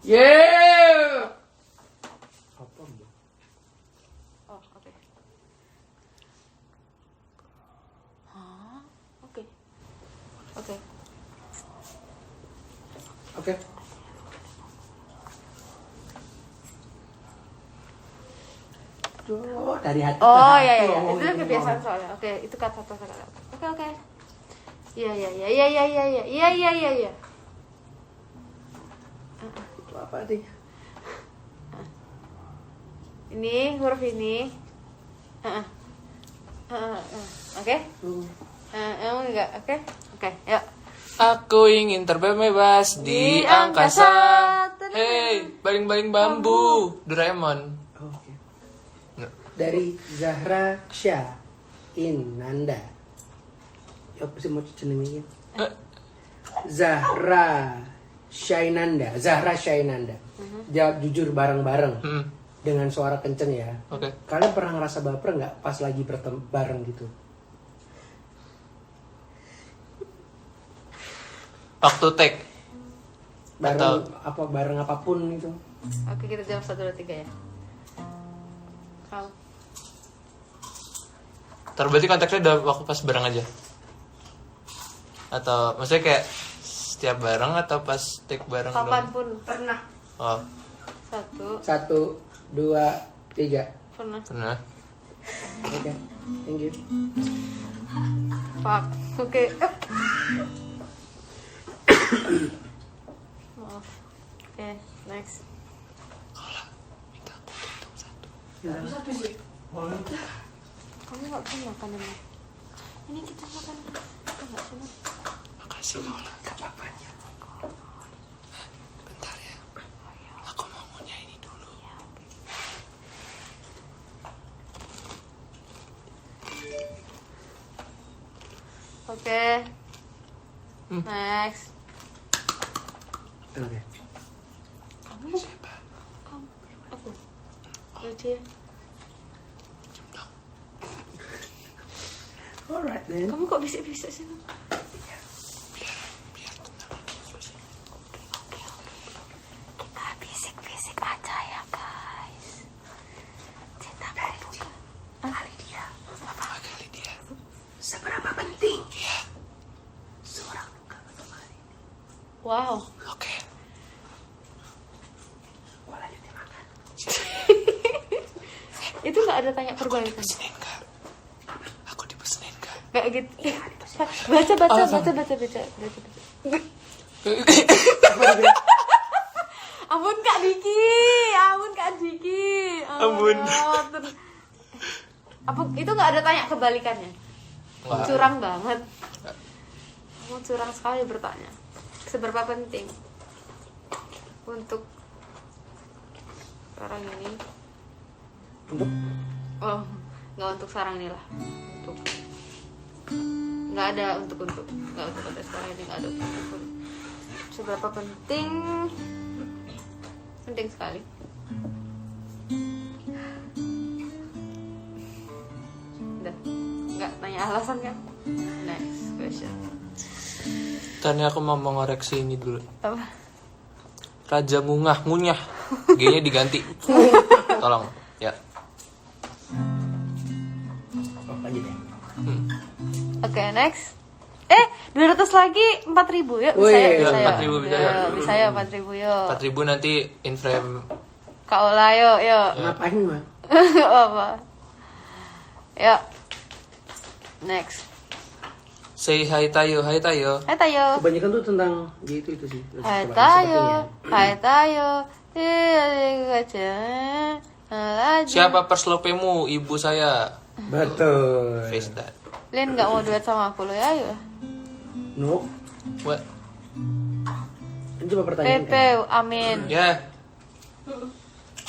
Yeah. Apa, Bu? Oh, oke. Hah? Oke. Oke. Duh, dari hati. Oh ke hati, iya. ngomong Itu gitu, kebiasaan ngomong. soalnya. Oke, itu kata. Oke. Iya. Itu apa artinya? Ini huruf ini. Oke? Enggak, oke? Oke, yuk. Aku ingin terbang bebas di angkasa. Hey, baling-baling bambu. Doraemon. Oh, oke. Dari Zahra Syah Inanda. Ya apa sih mau jenengnya? Zahra Syainanda. Jawab jujur bareng-bareng. Dengan suara kenceng ya. Oke. Kalian pernah ngerasa baper nggak pas lagi bareng gitu? Waktu take. Bareng apapun itu. Oke, kita jawab 1, 2, 3 ya. Kau. Berarti konteksnya udah waktu pas bareng aja? Atau maksudnya kayak setiap bareng atau pas take bareng dong? Kapanpun Pernah. Oh, 1, 2, 3. pernah. Oke, thank you. Fuck. Oke. Maaf. Oke, next. Kamu nggak bisa makan ini. Ini kita makan. Kita nggak bisa. sih Paula? Gak apa-apa. Bentar ya. Aku mau ngunyah ini dulu. Oke. Next. Oke. Siapa? Aku. Lucu ya. Alright then. Kamu kok bisik-bisik sih? Kita bisik-bisik aja ya guys. Cinta bukan. Kali dia. Kali dia. Seberapa penting? Iya. Seorang Nuka untuk hari ini. Wow. Oke. Gua lanjutin makan. Itu nggak ada tanya perbaikan. Dipesenin gak? Aku dipesenin gak? Kayak gitu. Baca. Ampun Kak Diki. Ampun. Apa itu nggak ada tanya kebalikannya? Wah. Curang banget. Kamu curang sekali bertanya. Seberapa penting untuk orang ini? Untuk Oh, nggak untuk sekarang ini lah. Untuk nggak ada untuk nggak untuk ada sekarang ini, nggak ada untuk. Seberapa penting? Penting sekali. Udah, nggak tanya alasan kan? Next question. Tanya aku mau mengoreksi ini dulu. Apa? Raja ngunyah. G-nya diganti. Tolong, ya. oh, lanjut ya. Oke, next. 200 lagi 4.000 yuk. Wih, Bisa ya. 4.000 bisa ya. Bisa ya 4.000 yuk. 4.000 nanti in frame. Kak Ola yuk. Ngapain mah? Gak apa-apa. Yuk. Next. Say hi Tayo. Hai Tayo. Kebanyakan tuh tentang gitu itu sih. Hai Coba Tayo. sepertinya. Hai Tayo. Siapa perslopemu? Ibu saya. Betul. Face that. Lin nggak mau duet sama aku lo ya? Yuk. No. What? Ini coba pertanyaan. Pepe, amin. Ya.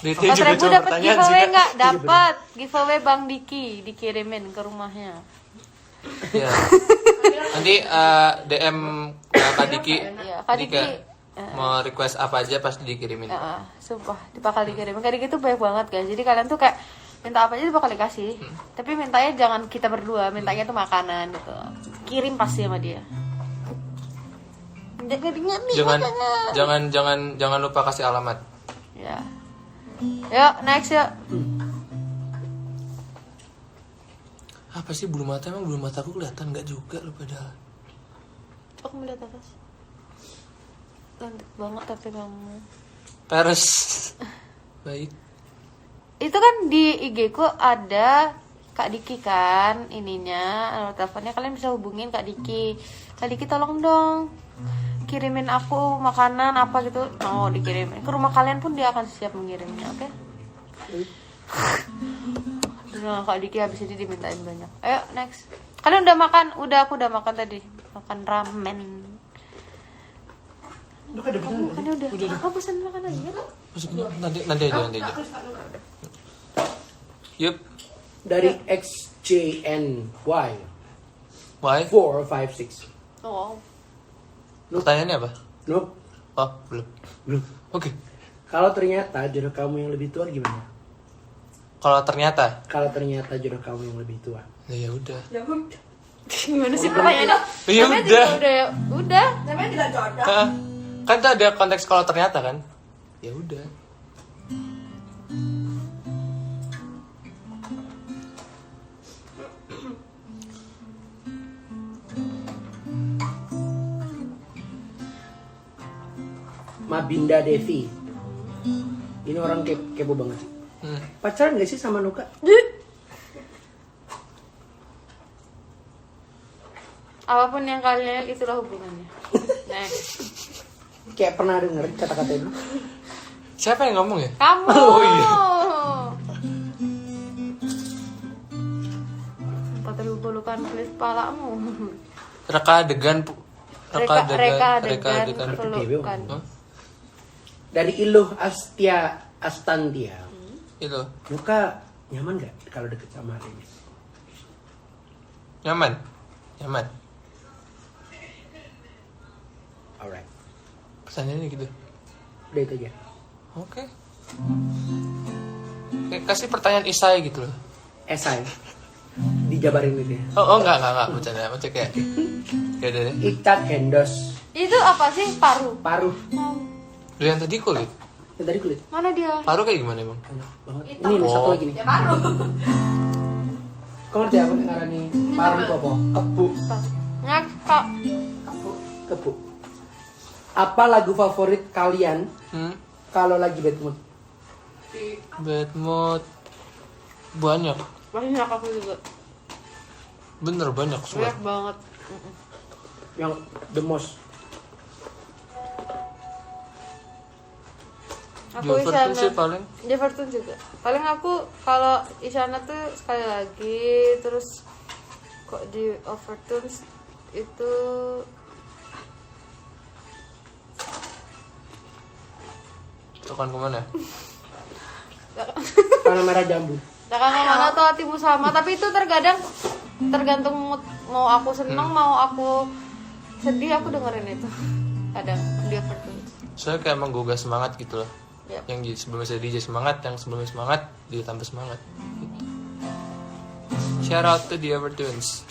Dia 4.000 cuma dapat pertanyaan giveaway sih, nggak? Dapat giveaway Bang Diki dikirimin ke rumahnya. Ya. Nanti DM Kak Diki. Iya, Kak Diki. Mau request apa aja pasti dikirimin. Sumpah, bakal dikirimin. Kak Diki tuh baik banget guys. Jadi kalian tuh kayak minta apa aja bakal dikasih. Tapi mintanya jangan kita berdua, mintanya tuh makanan gitu. Kirim pasti sama dia. Jangan lupa kasih alamat. Ya. Yuk, next yuk. Apa sih bulu mata? Emang bulu mataku kelihatan nggak juga lo padahal. Aku melihat atas. Cantik banget tapi kamu. Peres. Baik. Itu kan di IG ku ada Kak Diki kan ininya, nomor teleponnya, kalian bisa hubungin Kak Diki. Kak Diki tolong dong kirimin aku makanan apa gitu, mau dikirimin ke rumah kalian pun dia akan siap mengirimnya, oke? Nah, Kak Diki habis ini dimintain banyak. Ayo next. Kalian udah makan? Aku udah makan tadi. Makan ramen. Makannya udah. Aku pesen makan aja. Nanti aja. Yup. Dari XJNY Why? 456. Oh. Pertanyaannya apa? Nope. Oh, belum. Oke. Kalau ternyata jodoh kamu yang lebih tua gimana? Kalau ternyata jodoh kamu yang lebih tua. ya udah. Gimana sih pertanyaannya? Ya Namanya udah. juga udah. Namanya tidak jodoh. Kan tuh ada konteks kalau ternyata kan. Ya udah. Mabinda Devi. Ini orang kepo banget sih. Pacaran gak sih sama Nuka? Apapun yang kalian lihat itulah hubungannya. Next. Kayak pernah denger kata-kata itu? Siapa yang ngomong ya? Kamu. Oh, iya. 4.000 pelukan kulit kepalamu. Reka adegan Reka Reka adegan adegan. pelukan. Hah? Dari Iluh Astantia. Itu Nuka nyaman gak kalau deket sama adiknya? nyaman. Alright. Pertanyaannya gitu. Udah itu aja. Oke. Kayak kasih pertanyaan isai gitu loh. Esai. Dijabarin gitu ya. Oh enggak, bercanda. Macam kayak ya udah deh. Icat endos. Itu apa sih? Paru. Paruh. Lu yang tadi kulit. Yang tadi kulit. Mana dia? Paru kayak gimana emang? Enak banget. Ini satu lagi nih. Ya baru. Kau ngerti apa yang ngarani paruh itu apa? Kebu. Ngakak. Kebu. Apa lagu favorit kalian kalau lagi bad mood? Bad mood banyak. Banyak aku juga. Bener banyak semua. Banyak banget. Yang the most. Aku Jefferson Isyana. sih paling. Jefferson juga. Paling aku kalau Isyana tuh sekali lagi, terus kok di Overtones itu Tekan kemana? Warna merah jambu. Jangan mana tuh hatimu sama, tapi itu tergantung mood. Mau aku seneng, mau aku sedih, aku dengerin itu. Kadang di Overtones. Soalnya kayak menggugah semangat gitu loh. Yap. Yang sebelumnya DJ semangat, yang sebelumnya semangat ditambah semangat. Gitu. Shout out to the Evertones.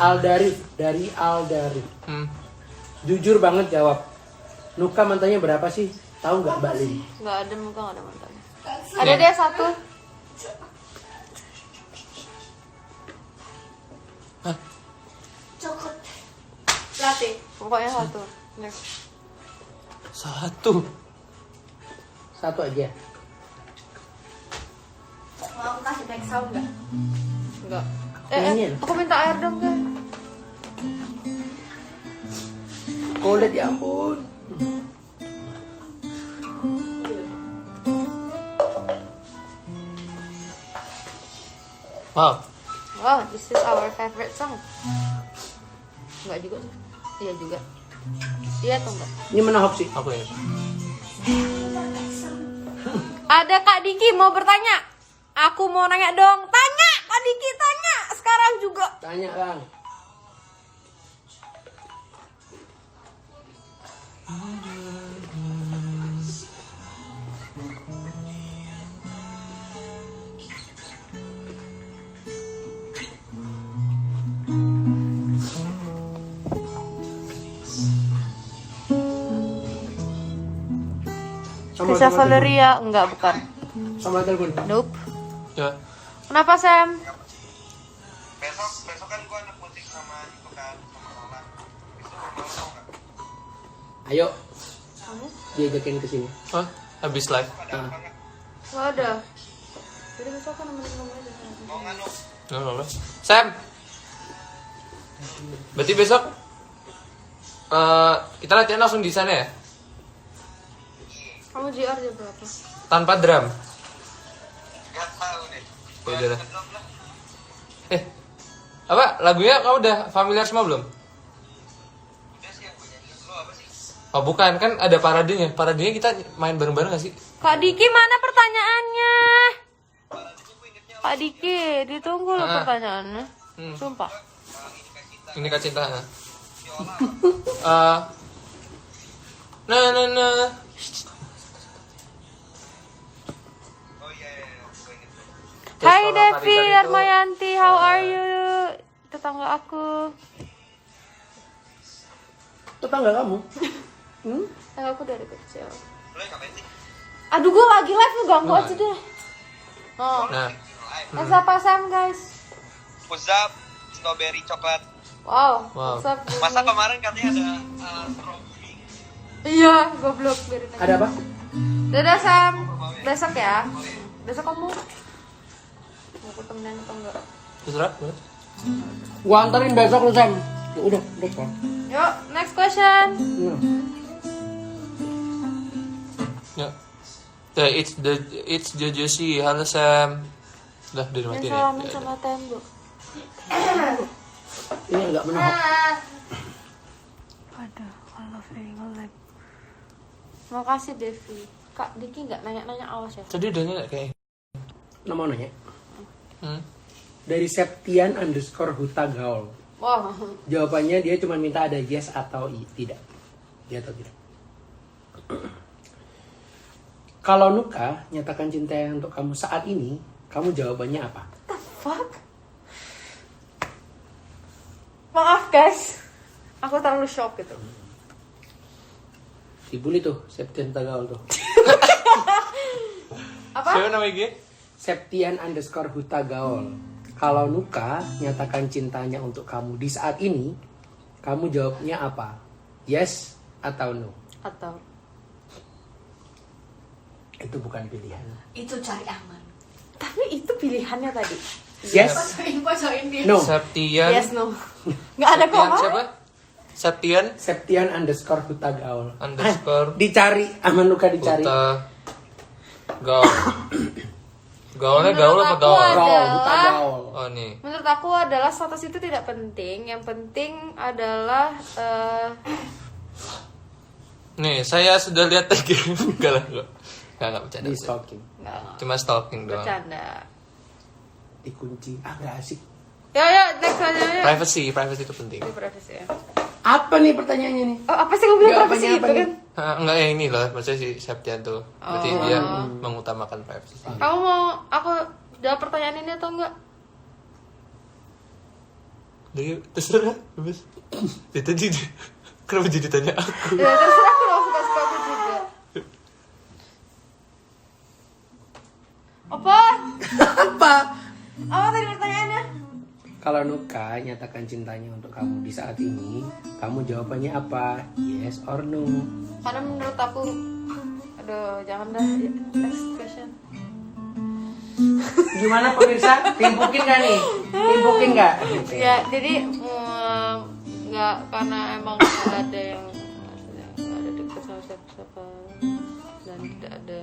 Aldarif dari Aldarif. Jujur banget jawab. Nuka mantannya berapa sih? Tahu nggak Mbak Lin? Nggak ada, muka nggak ada mantannya. Ada dia satu. Coklat. Latte. Pokoknya satu. Next. Satu. Satu aja. Mau kasih back sound nggak? Enggak. Pengen. Aku minta air dong kan. Kulit ya ampun. Wow. Wow, this is our favorite song. Enggak juga sih. Iya juga. Iya atau enggak? Ini menahok sih. Aku ya. Ada Kak Diki mau bertanya. Aku mau nanya dong. Tanya, Kak Diki tanya. Sekarang juga. Tanya Bang. Bisa Valeria enggak bukan. Sama telepon. Nope. Ya. Kenapa Sam? Besok kan gua anak musik sama itu kan sama Roland. Itu mau nggak? Ayo. Diajakin ke sini. Oh, habis live. Enggak ada. Jadi besok kan nemenin kamu aja. Mau nggak lu? Nggak apa-apa. Sam. Berarti besok kita latihan langsung di sana ya? Kamu JR jam berapa? Tanpa drum. Gak tahu deh. Ya udah lah. Apa? Lagunya kamu udah familiar semua belum? Udah sih yang punya. Lu apa sih? Oh bukan, kan ada paradenya. Paradenya kita main bareng-bareng gak sih? Kak Diki mana pertanyaannya? Kak Diki, ditunggu loh pertanyaannya. Sumpah. Ini Kak Cinta. Nah. Oh iya, gua inget. Hai kalau Devi Farida itu, Armayanti, how are you? Tetangga aku. Tetangga kamu? Tetangga aku dari kecil. Lu yang ngapain sih? Aduh, gue lagi live, lu ganggu aja deh. Oh, Nah, siapa Sam guys? Uzab, strawberry coklat. Wow, Wow. what's up, Masa Bumi? kemarin katanya ada strawberry. Iya, goblok biarin aja. Ada apa? Dadah Sam, besok ya. Besok kamu mau ketemenan atau enggak? terserah. Boleh. Gua anterin besok lu Sam. Udah kan. Yuk, next question. Ya. Ya, it's Jojo sih. Halo Sam. Udah mati Yang salamin sama tembok. Ini agak menahok. love England. Makasih Devi. Kak Diki nggak nanya-nanya, awas ya. Tadi udah nanya kayak. Nah, mau nanya. Hmm? Dari Septian_Huta Gaul. Wah. Jawabannya dia cuma minta ada yes atau tidak. Iya atau tidak. Kalau Nuka nyatakan cinta untuk kamu saat ini, kamu jawabannya apa? Fuck. Maaf guys, aku terlalu shock gitu. Dibully tuh, Septian_Huta Gaul tuh. Apa? Siapa namanya G? Septian_Huta Gaul. Kalau Nuka nyatakan cintanya untuk kamu di saat ini, kamu jawabnya apa? Yes atau no? Atau Itu bukan pilihan. Itu cari aman. tapi itu pilihannya tadi. Yes, Pocoin dia. no. Septian. Yes no. Nggak ada Septian koma. siapa? Septian Septian_Huta Gaul. Underscore Dicari, sama Nuka dicari. Huta Gaul. Gaulnya Menurut gaul apa aku gaul? ada- Gaul, Huta Gaul. Oh nih. Menurut aku adalah status itu tidak penting. Yang penting adalah Nih, saya sudah lihat lagi. Enggak lah, enggak bercanda. Di stalking, nggak Cuma stalking doang. bercanda. dikunci. Gak asik. Ya next aja ya. Privacy itu penting. Ini privacy ya. Apa nih pertanyaannya nih? Oh apa sih kamu bilang Nggak, privacy apanya, itu apanya? kan? Enggak yang ini loh, maksudnya si Septian tuh. Berarti dia mengutamakan privacy. Kamu mau aku jawab pertanyaan ini atau enggak? Jadi terserah, bebas. Itu jadi kenapa jadi tanya aku? Ya terserah kalau suka-suka aku juga. Apa? Apa? Apa tadi pertanyaannya? Kalau Nuka nyatakan cintanya untuk kamu di saat ini, kamu jawabannya apa? Yes or no? Karena menurut aku, aduh jangan dah. Next question. Gimana pemirsa? Timpukin gak nih? Timpukin gak? Ya jadi nggak karena emang nggak ada yang maksudnya nggak ada deket sama siapa-siapa dan tidak ada.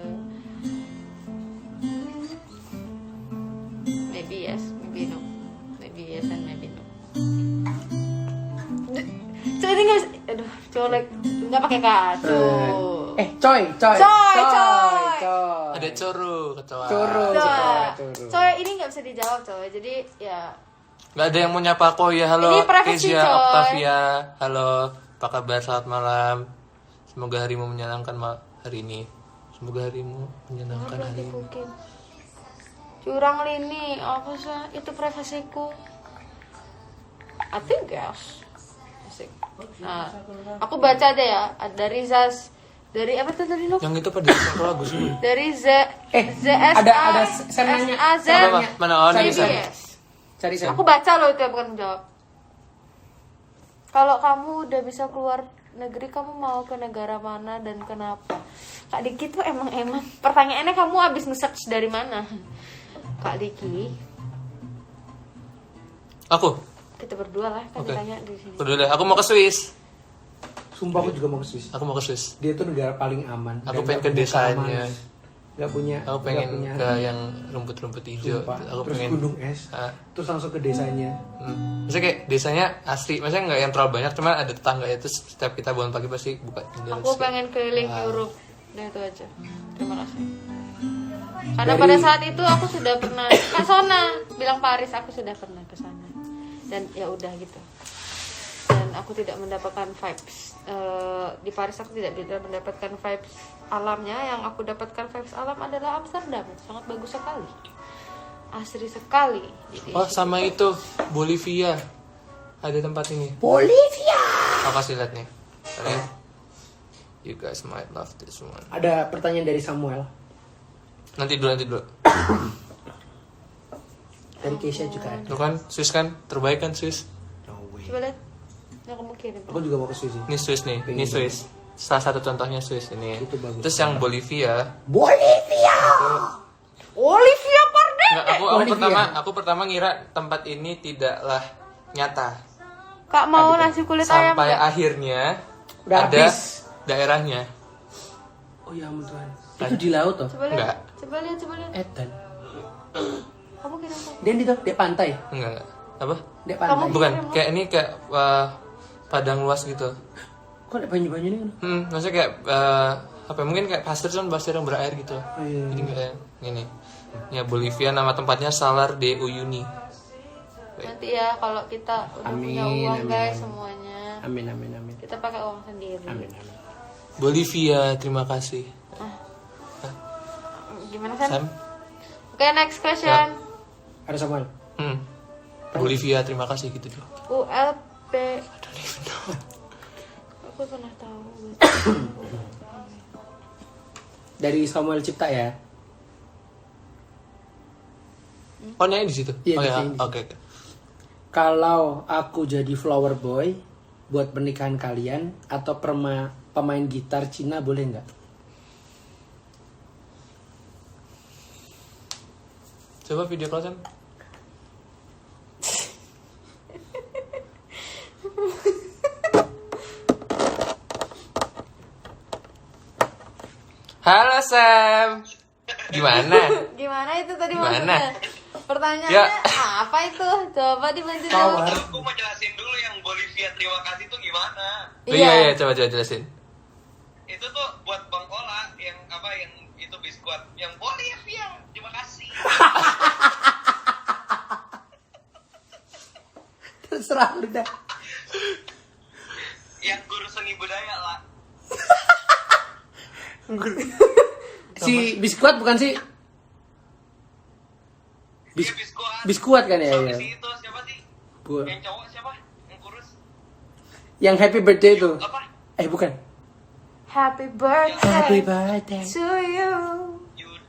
Maybe yes, maybe no. Maybe yes and maybe no. Coy ini nggak, aduh, colek nggak pakai kacu. Coy. Coy. Ada coro, kecoa. Coro. Coy ini nggak bisa dijawab coy. Jadi ya Nggak ada yang mau nyapa aku ya. Halo Ini privacy, Kezia, coy. Octavia. Halo, apa kabar? Selamat malam. Semoga harimu menyenangkan hari ini. Semoga harimu menyenangkan belum hari ini. dibukin. Curang lini, apa sih? Itu privasiku. I think yes. Asik. Nah, aku baca deh ya. Dari Zaz, dari apa tuh tadi Nuk? Yang itu pada satu lagu sih. Dari ZSA. ada saya nanya. SAZ. Mana oh nih Cari, CBS. Cari saya. Aku baca loh itu bukan menjawab. Kalau kamu udah bisa keluar negeri, kamu mau ke negara mana dan kenapa? Kak Diki tuh emang pertanyaannya kamu abis nge-search dari mana? Kak Diki, Aku. kita berdua lah kan Oke. ditanya di sini. Udah deh, aku mau ke Swiss. Sumpah aku juga mau ke Swiss. Aku mau ke Swiss. Dia tuh negara paling aman. Aku dan pengen nggak ke punya desanya. keamanan. Nggak punya. Aku nggak pengen punya. ke yang rumput-rumput hijau. Sumpah. Aku Terus pengen. gunung es. Ah. Terus langsung ke desanya. Maksudnya kayak desanya asli, maksudnya nggak yang terlalu banyak, cuman ada tetangga itu setiap kita bangun pagi pasti buka jendela. Aku terus pengen keliling Wow. Europe. Udah itu aja. Terima kasih. Karena pada saat itu aku sudah pernah Kak Sona bilang Paris, aku sudah pernah ke sana. Dan ya udah gitu. Dan aku tidak mendapatkan vibes di Paris, aku tidak mendapatkan vibes alamnya. Yang aku dapatkan vibes alam adalah Amsterdam, sangat bagus sekali, asri sekali. Jadi, Oh sama itu Bolivia, ada tempat ini. Bolivia. Aku kasih lihat nih. Kalian, you guys might love this one. Ada pertanyaan dari Samuel. Nanti dulu. Dari Keisha juga ada. Tuh kan, Swiss kan, terbaik kan Swiss. No way. coba lihat yang kamu kirim. Aku juga mau ke Swiss. Ini Swiss nih, ini Swiss. Salah satu contohnya Swiss ini. Itu bagus. Terus yang Bolivia, Bolivia. Olivia Parde. enggak, aku pertama ngira tempat ini tidaklah nyata. Kak mau nasi kulit ayam Sampai nggak? akhirnya Udah ada habis. daerahnya. Oh ya ampun Tuhan. Itu di laut toh. Coba lihat. Enggak. Coba lihat. Edan. Kamu kirim apa? Dan di di pantai. Enggak. Apa? Di pantai. Kamu- Bukan, kayak ini kayak padang luas gitu. Kok ada banyu-banyu nih? Maksudnya kayak apa ya, mungkin kayak pasir yang berair gitu. Oh, iya. Jadi kayak gini. Ya Bolivia, nama tempatnya Salar de Uyuni. Nanti ya kalau kita udah punya Amin, uang amin, guys amin. semuanya, Amin amin amin. kita pakai uang sendiri. Amin amin. Bolivia, terima kasih. Gimana kan? Sam? Oke, next question. Ada Samuel. Bolivia, terima kasih gitu tuh. ULP. I don't even know. Aku pernah tahu. Dari Samuel Cipta ya. Oh, nyanyi di situ. Iya, oh di ya, sini. oke. Kalau aku jadi flower boy buat pernikahan kalian atau pemain gitar Cina boleh nggak? Coba video call Sam. Halo Sam. Gimana? Gimana itu tadi Gimana? maksudnya? Pertanyaannya Ya. apa itu? Coba dibantu Flower. jawab. Aku mau jelasin dulu yang Bolivia terima kasih itu gimana. Oh, iya, coba jelasin. Itu tuh buat Bang Ola yang apa yang itu biskuit yang Bolivia. Terima kasih. Terserah lu dah. Yang guru seni budaya lah. Si biskuit bukan sih? Iya biskuit. Biskuit kan ya? Suami Iya. si itu siapa sih? Bu- Yang cowok siapa? Yang kurus? Yang happy birthday itu. Apa? Bukan. Happy birthday Happy birthday. to you. Yud.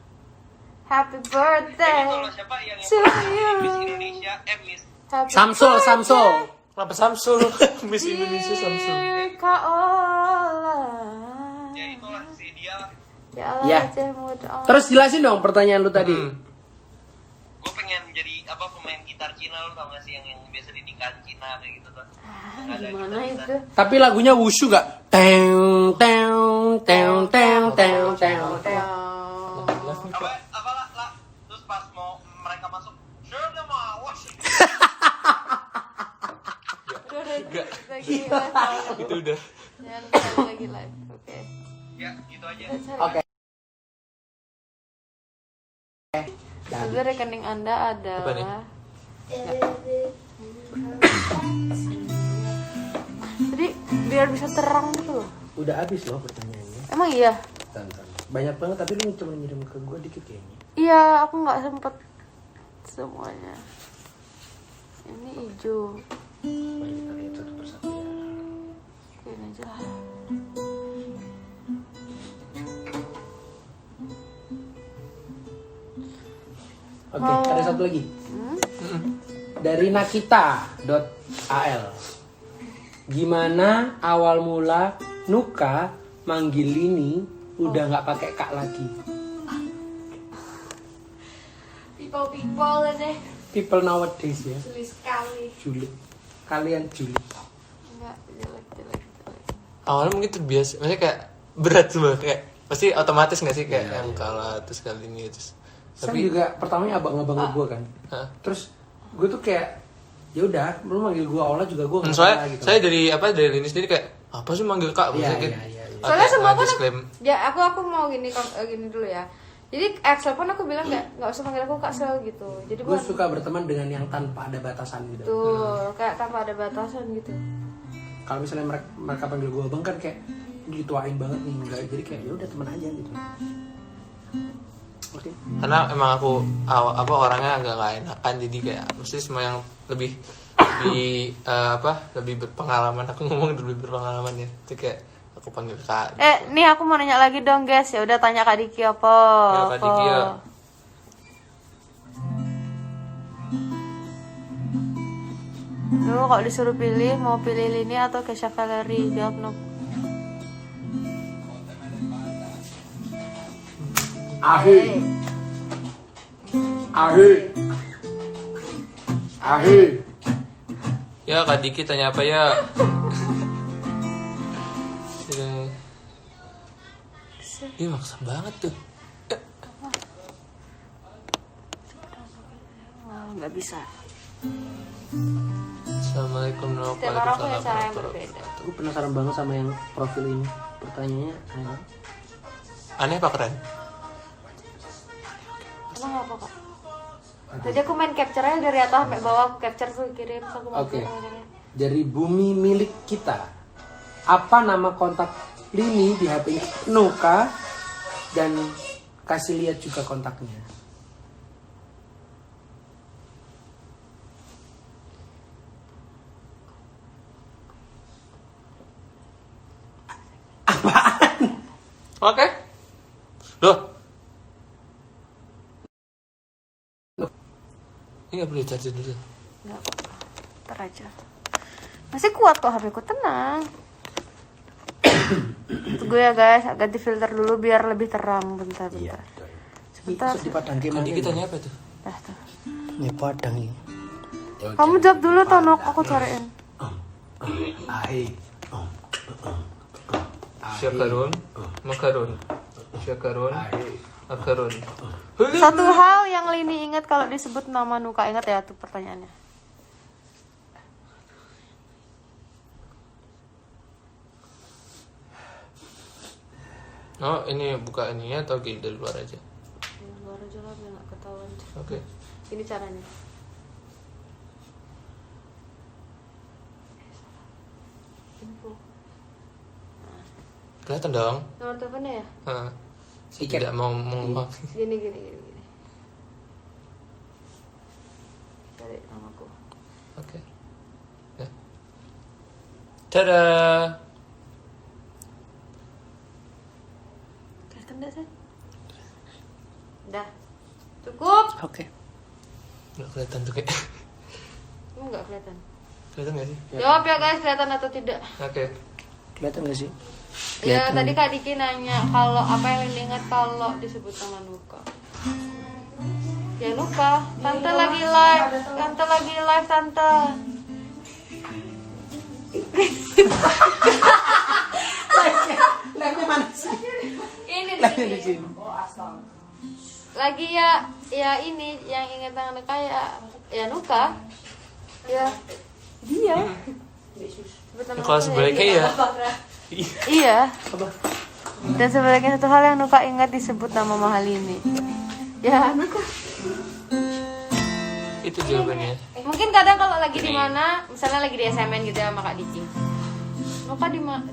Happy Yang birthday itu loh siapa yang to you. Miss Indonesia? Miss. Happy Samsul, birthday, Samsul. Kenapa Samsul? Miss Indonesia Samsul. dear Kak Ola. Ya itulah si dia. Ya Allah, Ya. Jemud Allah. Terus jelasin dong pertanyaan lu tadi. Gue pengen jadi apa pemain gitar Cina, lu tau gak sih yang biasa di nikahan Cina kayak gitu tuh. Yang ada Gimana gitar-gitar. itu? Tapi lagunya wushu gak? Teng teng teng teng teng teng. Apa lah terus pas mau mereka masuk sudah mau Udah, lagi live. Itu udah. Jangan sekali lagi live. Oke. ya gitu aja. Oke. Jadi rekening Anda Apa nih? adalah Jadi biar bisa terang gitu loh. Udah habis loh pertanyaannya. Emang iya? Tonton. Banyak banget tapi lu cuma ngirim ke gue dikit kayaknya. Iya, aku nggak sempet semuanya. Ini hijau. Mari kita lihat satu persatu ya. Ini aja lah. Oke, ada satu lagi. Dari nakita.al. Gimana awal mula Nuka manggil Lini udah nggak pakai kak lagi? People deh. People nowadays ya. Sulit sekali. Julid. Kalian julid. Enggak, jelek. Awalnya mungkin terbiasa, maksudnya kayak berat semua kayak pasti otomatis nggak sih kayak yang kalah terus kali ini terus. Sam juga pertamanya abang-abang gue kan. Hah? Terus gue tuh kayak ya udah, lu manggil gue Ola juga gue nggak Soalnya salah gitu. saya dari Lini sendiri kayak apa sih manggil kak? Iya, Maksudnya kayak, iya. Soalnya semua pun disclaim. ya aku mau gini dulu ya. Jadi Excel pun aku bilang nggak usah panggil aku Kak Sel gitu. Jadi Gue suka berteman dengan yang tanpa ada batasan gitu. tuh kayak tanpa ada batasan gitu. Kalau misalnya mereka panggil gue abang kan kayak dituain banget nih, enggak, jadi kayak ya udah teman aja gitu. Oke. Karena emang aku orangnya agak gak enakan jadi kayak mesti semua yang lebih lebih berpengalaman, aku ngomong lebih berpengalaman ya. Itu kayak aku panggil kak. Nih aku mau nanya lagi dong guys. Ya udah tanya Kak Diki apa? Ya, Kak Diki ya. Dulu kalau disuruh pilih mau pilih Lini atau Kesha Valerie, jawab no. Ahi. Ya Kak Diki tanya apa ya? Ih maksa banget tuh. Nggak bisa. Assalamualaikum Setiap orang punya cara yang berbeda. Gue penasaran banget sama yang profil ini. Pertanyaannya aneh banget. Aneh apa keren? Emang apa kak? Tadi aku main capture aja dari atas sampai bawah, aku capture tuh kirim aku Oke. masukin. Dari bumi milik kita. Apa nama kontak Lini di HP Nuka? Dan kasih lihat juga kontaknya. Oke. Loh. Ini nggak boleh charge dulu. Nggak apa-apa, ntar aja. Masih kuat kok HP ku, tenang. Tunggu ya guys, ganti filter dulu biar lebih terang. Bentar. Sebentar. Di Padang Tadi kita tanya apa tuh? Dah tuh. Ini Padang ini. Kamu jawab dulu Tonok, aku cariin. Syakarun, makarun, syakarun, akarun. Satu hal yang Lini ingat kalau disebut nama Nuka, ingat ya tuh pertanyaannya. Oh, ini buka ininya atau gini dari luar aja? Luar aja lah biar nggak ketahuan. Oke. Ini caranya. Info. Kelihatan dong. Nomor teleponnya ya? Hah. Saya tidak mau mengubah. Gini. Cari namaku. Oke. Ya. Tada. Kelihatan enggak sih? Udah. Cukup. Oke. Nggak kelihatan tuh kayak. Enggak kelihatan. Kelihatan nggak sih? Jawab ya guys, kelihatan atau tidak? Oke. Kelihatan gak sih? Ya tadi Kak Diki nanya kalau apa yang Lini ingat kalau disebut nama Nuka. Ya Nuka, tante lagi live, tante. Live-nya mana sih? Ini Live-nya di sini. lagi ya ini yang ingat dengan Nuka ya Nuka. Ya dia. Sebut nama Kalau aku sebaliknya ya. Iya. Dan sebaliknya satu hal yang Nuka ingat disebut nama mahal ini. Ya Nuka. Itu jawabannya. Mungkin kadang kalau lagi di mana, misalnya lagi di SMN gitu ya sama Kak Diki.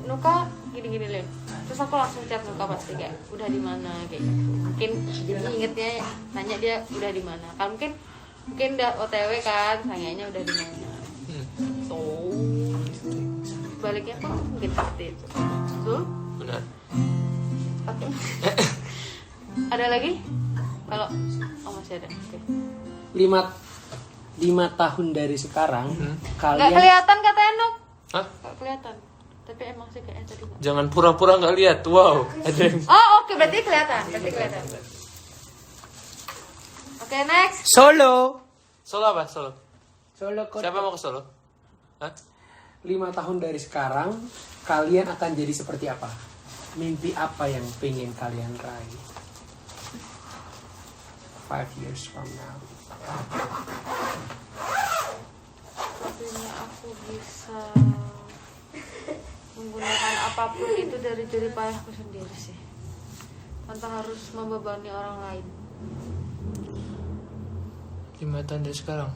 Nuka gini Lin. Terus aku langsung chat Nuka pasti kayak udah di mana kayak gitu. Mungkin ingetnya nanya dia udah di mana. Kan mungkin udah OTW kan, tanyaannya udah di mana. So baliknya kok mungkin seperti itu. Betul? Benar. Oke. Ada lagi? Kalau masih ada. Oke. 5 tahun dari sekarang Nggak kalian kelihatan katanya Nuk. Hah? Nggak kelihatan. Tapi emang sih kayaknya tadi nggak. Jangan pura-pura nggak lihat. Wow. Ada yang. Oh oke, berarti kelihatan. Oke, next. Solo. Solo apa? Solo. Kota. Siapa mau ke Solo? Hah? 5 tahun dari sekarang kalian akan jadi seperti apa? Mimpi apa yang pengen kalian raih? 5 years from now. Sepertinya aku bisa menggunakan apapun itu dari jerih payahku sendiri sih, tanpa harus membebani orang lain. 5 tahun dari sekarang.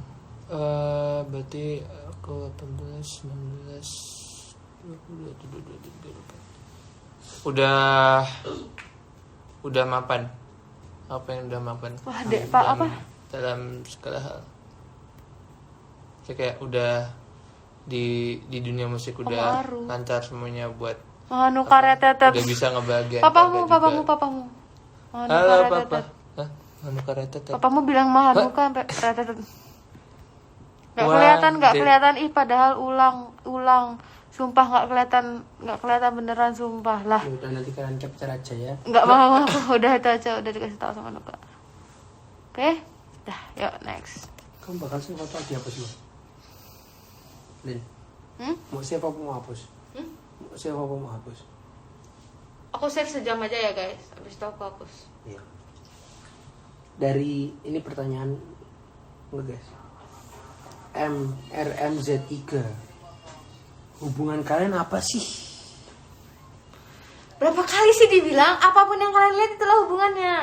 Berarti aku 18, 19, 20, 22. Udah mapan. Apa yang udah mapan? Wah, Dek, Pak, apa? Dalam segala hal. Saya kayak udah di dunia musik udah Pengaruh. lancar semuanya buat Nuka retetet. udah bisa ngebahagiain Papamu. Halo papa. Hah? Nuka retetet. Papamu bilang mahal What? Nuka sampai retetet. Nggak Wah, kelihatan. Ih, padahal ulang. Sumpah nggak kelihatan beneran, sumpah lah. Ya udah, nanti kalian capture aja ya. Nggak mau aku, udah itu aja, udah dikasih tahu sama Nuka. Oke, dah, yuk next. Kamu bakal sih foto dihapus lu? Lin, mau siapa pun mau hapus? Mau siapa pun mau hapus? Aku save sejam aja ya guys, habis itu aku hapus. Iya. Dari ini pertanyaan ngegas. RMZ3. Hubungan kalian apa sih? Berapa kali sih dibilang apapun yang kalian lihat itulah hubungannya.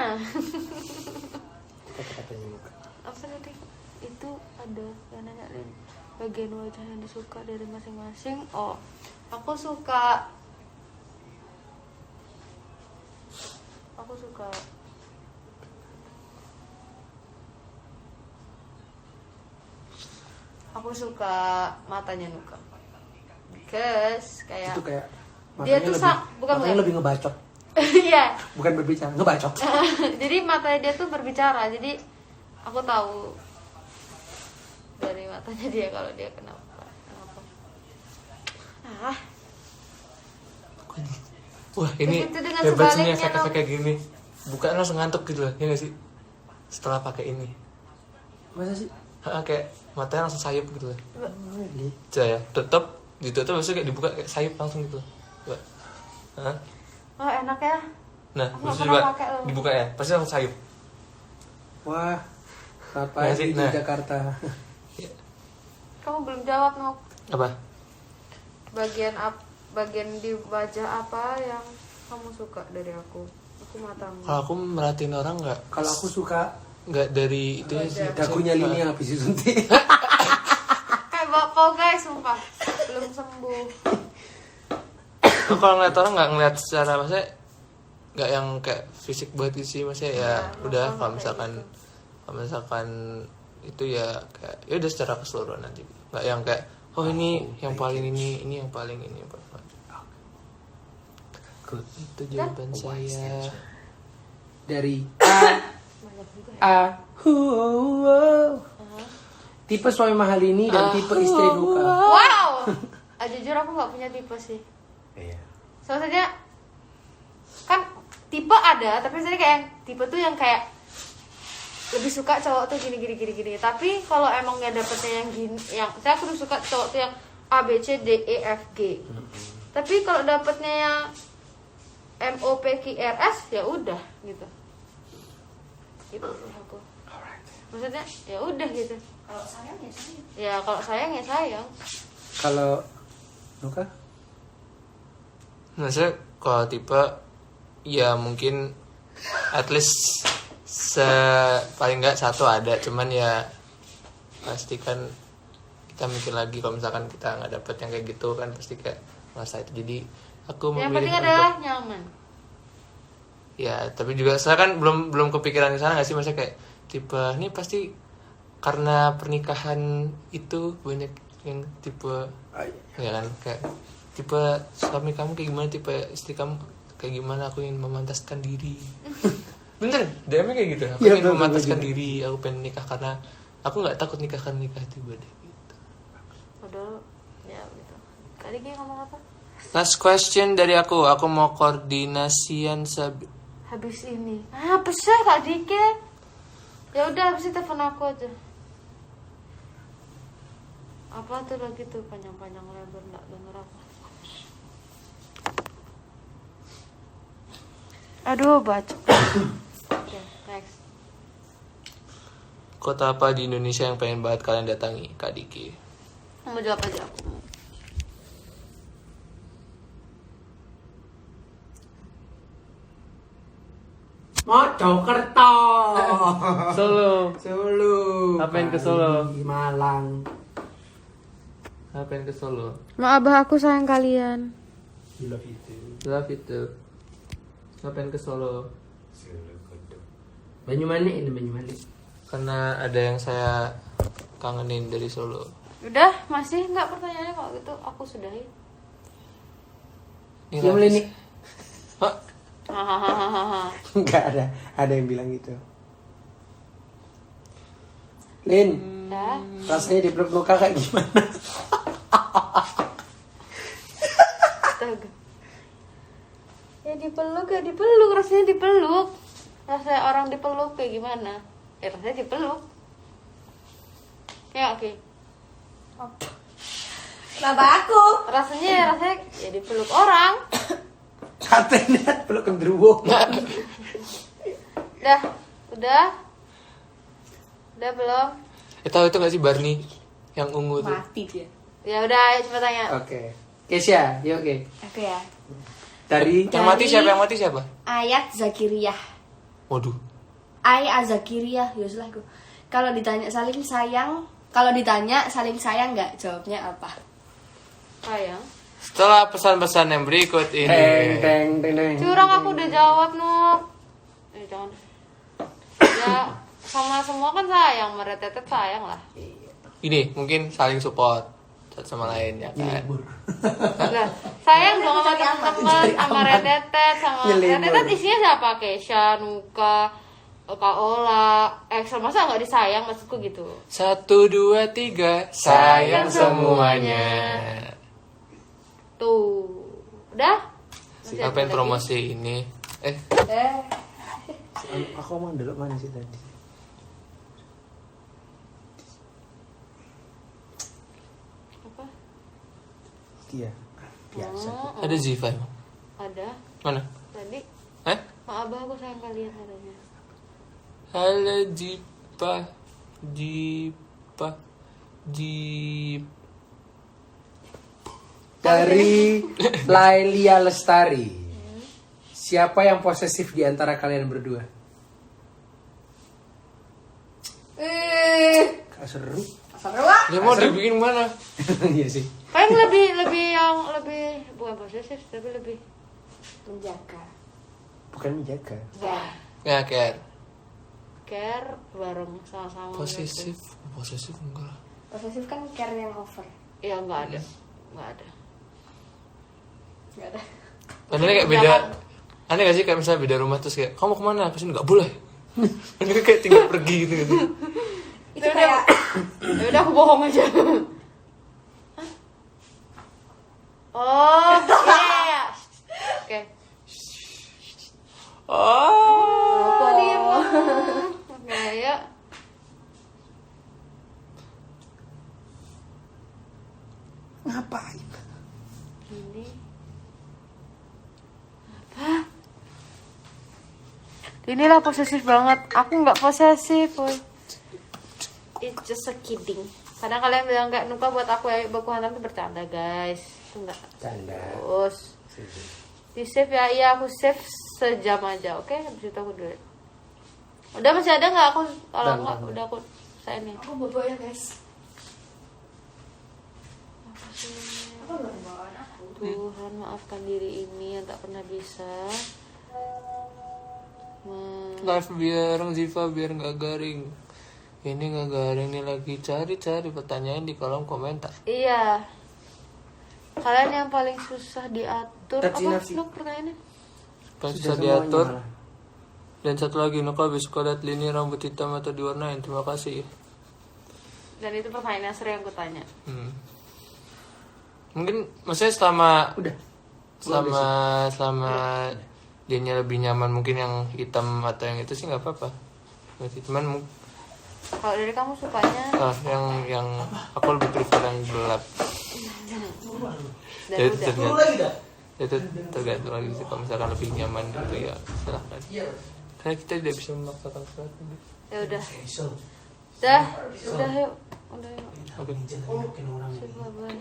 Kata-katanya Nuka. Apa tadi? Itu ada yang nanya bagian wajah yang disuka dari masing-masing. Oh, aku suka matanya Nuka. Because kayak Itu kayak dia matanya tuh lebih, matanya lebih ngebacot. Iya. Bukan berbicara, ngebacot. Jadi matanya dia tuh berbicara. Jadi aku tahu dari matanya dia kalau dia kenapa. Wah ini Begitu dengan hebat sih sebaliknya, efek-efek kayak gini. Bukan langsung ngantuk gitu loh, ya nggak sih? Setelah pakai ini, Masa sih? kayak matanya langsung sayup gitu loh. Really? Coba ya, tutup, ditutup, besok kayak dibuka kayak sayup langsung gitu. Coba. Hah? Oh, enak ya. Nah, Aku terus nggak coba pernah pakai loh. dibuka ya, pasti langsung sayup. Wah, selamat Nah, pagi sih, di nah. Jakarta. Kamu belum jawab, Nok. Apa? Bagian di wajah apa yang kamu suka dari aku? Aku matamu. Kalau aku merhatiin orang Kalau aku suka nggak dari itu ya sih. dagunya Lini yang habis disuntik. Kayak bapak guys, sumpah belum sembuh. Aku kalau ngeliat orang nggak ngeliat secara maksudnya nggak yang kayak fisik banget sih, maksudnya ya udah kalau misalkan itu ya kayak ya udah secara keseluruhan aja, nggak yang kayak oh ini yang paling ini yang paling ini yang paling. Good. Itu jawaban saya. Dari tipe suami mahal ini dan tipe istri Nuka. Wow. Jujur aku nggak punya tipe sih. Iya. Soalnya kan tipe ada, tapi saya kayak tipe tuh yang kayak lebih suka cowok tuh gini. Tapi kalau emang nggak dapetnya yang gini, yang saya kudu suka cowok tuh yang A B C D E F G. Tapi kalau dapetnya yang M O P Q R S ya udah gitu. Gitu sih aku. Maksudnya ya udah gitu. Kalau sayang ya sayang. Ya kalau sayang ya sayang. Kalau Nuka? Maksudnya kalau tipe ya mungkin at least paling nggak satu ada, cuman ya pasti kan kita mikir lagi kalau misalkan kita nggak dapet yang kayak gitu kan pasti kayak merasa itu. Jadi aku Yang memilih penting adalah nyaman. ya, tapi juga saya kan belum kepikiran ke sana nggak sih, maksudnya kayak tipe ini pasti karena pernikahan itu banyak yang tipe ya kan kayak tipe suami kamu kayak gimana, tipe istri kamu kayak gimana, aku ingin memantaskan diri. Bener, DM-nya kayak gitu. Aku Ya, ingin bener, memantaskan bener. diri, aku pengen nikah karena aku nggak takut nikah tiba deh gitu. Padahal ya gitu. Tadi kayak ngomong apa? Last question dari aku mau koordinasian Habis ini. Apa sih Kak Dike? Ya udah habis itu telepon aku aja. Apa tuh lagi tuh panjang-panjang lebar enggak denger apa. Aduh, baca. Oke, next. kota apa di Indonesia yang pengen banget kalian datangi, Kak Diki? Kamu jawab aja aku. Mojokerto. Solo. Solo. Ngapain ke Solo? Di Malang. Ngapain ke Solo? Ma abah aku sayang kalian. You love it too. Love itu. Ngapain ke Solo? Banyumanik ini Banyumanik. Karena ada yang saya kangenin dari Solo. Udah, masih enggak pertanyaannya kalau gitu aku sudahi. Ini Diam lagi- Lini. Hah? Hahaha. Enggak ada yang bilang gitu. Lin, Udah. rasanya di peluk Nuka kayak gimana? Astaga. Ya dipeluk, rasanya dipeluk. Rasanya orang dipeluk kayak gimana? Ya rasanya dipeluk. Ya oke. Kenapa aku? Rasanya ya dipeluk orang. Katanya peluk genderuwo. Udah belum? Tahu itu gak sih Barney? Yang ungu tuh. Mati dia. Ya udah, ayo coba tanya. Oke. Kesya, yuk oke. Oke ya. Dari Yang mati siapa? Yang mati siapa? Ayat Zakiriyah. Waduh. Ayat Zakiriyah, ya sudah aku. Kalau ditanya saling sayang nggak? Jawabnya apa? Sayang. Setelah pesan-pesan yang berikut ini. teng. Curang, aku udah jawab, Nuk. Jangan. Ya, sama semua kan sayang, meretetet sayang lah. Ini mungkin saling support satu sama lain ya kan. Nah, sayang dong sama teman-teman, sama retetet, sama Nyelibur. retetet isinya siapa? Kesha, Nuka, Kak Ola, Excel, masa nggak disayang maksudku gitu. 1, 2, 3 sayang semuanya. Tuh, udah? Masih Apa yang lagi? promosi ini? Aku mau dulu mana sih tadi? Apa? Dia biasa. Ada Ziva emang? Ada. Mana? Tadi, Eh? Mak Abah aku sayang kalian adanya. Halo Jipa. Dari Lailia Lestari. Siapa yang posesif di antara kalian berdua? Kak seru. Dia mau dibikin mana? Iya sih. Paling lebih bukan posesif, tapi lebih Menjaga. Bukan menjaga. Ya care. care bareng sama-sama. Posesif enggak lah. Posesif kan care yang over. Iya nggak ada. Padahal kayak beda. Aneh gak sih kayak misalnya beda rumah terus kayak kamu kemana? Kesini nggak boleh. Ini kayak tinggal pergi gitu. Itu kayak Ya udah aku bohong aja. Hah? Oh, iya. Oke. Oh. Oke, ya. Ngapain? Ini apa? Inilah posesif banget. Aku nggak posesif, boy. It's just a kidding. Kadang kalian bilang kayak Nuka buat aku ya baku hantam itu bercanda, guys. Itu enggak. Canda. Terus di save ya, iya aku save sejam aja, oke? Habis itu aku delete. Udah masih ada nggak aku? Kalau nggak, udah aku saya nih. aku bobo ya guys. Apa belum bawaan aku? Tuhan maafkan diri ini yang tak pernah bisa. Live biar Ziva biar nggak garing. Ini nggak garing nih lagi cari pertanyaan di kolom komentar. Iya. Kalian yang paling susah diatur Tapi apa? nafsi. Lu pertanyaannya? Pas Sudah bisa semuanya diatur. malah. Dan satu lagi, Nuka habis suka lihat lini rambut hitam atau diwarnain. Terima kasih. Dan itu pertanyaan yang sering aku tanya. Mungkin maksudnya selama Udah. selama dianya lebih nyaman mungkin yang hitam atau yang itu sih nggak apa-apa. Berarti cuman Kalau dari kamu sukanya yang aku lebih prefer yang gelap. dan Jadi udah. itu tergantung lagi sih, kalau misalkan lebih nyaman gitu ya silahkan. Karena kita tidak bisa memaksakan sesuatu. Ya udah. Udah yuk. Oke. Bye-bye.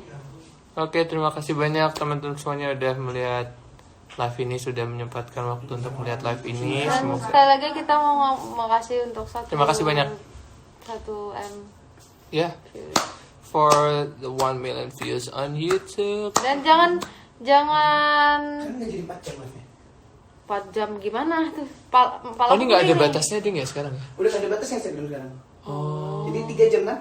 Oke, terima kasih banyak teman-teman semuanya udah melihat live ini, sudah menyempatkan waktu untuk melihat live ini. Dan Semoga sekali lagi kita mau makasih untuk Terima kasih banyak. 1M ya for the 1 million views on YouTube. dan jangan Kan nggak jadi 4 jam live-nya. 4 jam gimana tuh? Oh, ini nggak ada batasnya ding ya sekarang ya? Udah nggak ada batasnya sekarang. Oh. Jadi 3 jam kan?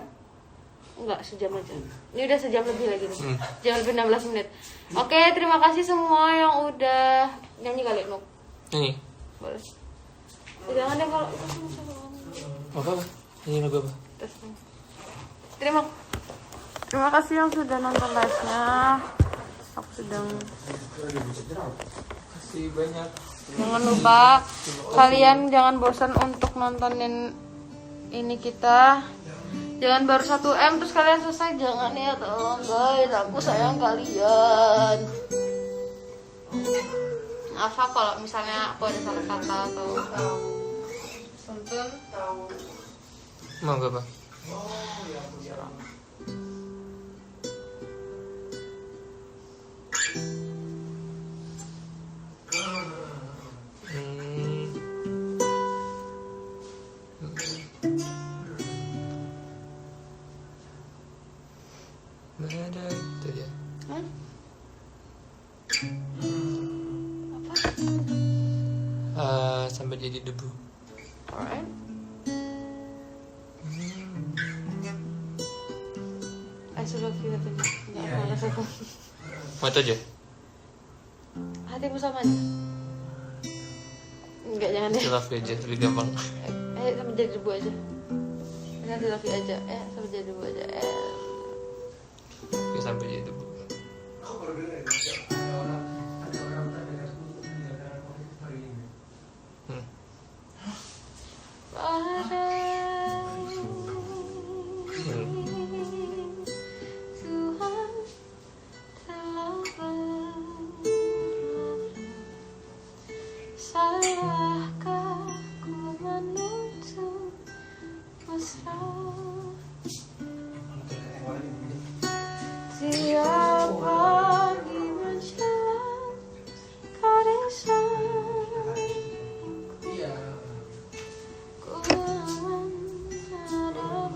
Enggak, sejam aja. Ini udah sejam lebih lagi nih. Jam lebih 16 menit. Oke, terima kasih semua yang udah nyanyi kali, Nuk. Ini. Boleh. Jangan deh kalau Apa? Ini lagu apa? Terima kasih yang sudah nonton live-nya. Aku sedang Kasih banyak. jangan lupa kalian jangan bosan untuk nontonin ini kita. Jangan baru 1M terus kalian selesai, jangan ya, tolong guys, aku sayang kalian. Apa kalau misalnya aku ada salah kata atau nonton Mau gak apa? Beda itu ya. Hah? Sampai jadi debu. Alright. I still love you tapi nggak mau rasakan. Mau itu aja? Hatimu sama aja. Enggak, jangan deh. I love you aja, lebih gampang. Sampai jadi debu aja. Nanti love you aja. Sampai jadi debu aja. Oke, sampai jadi debu. Tuhan telah salahkah ku menuntut mesra? Tiap pagi menjelang kau di sampingku, ku aman ada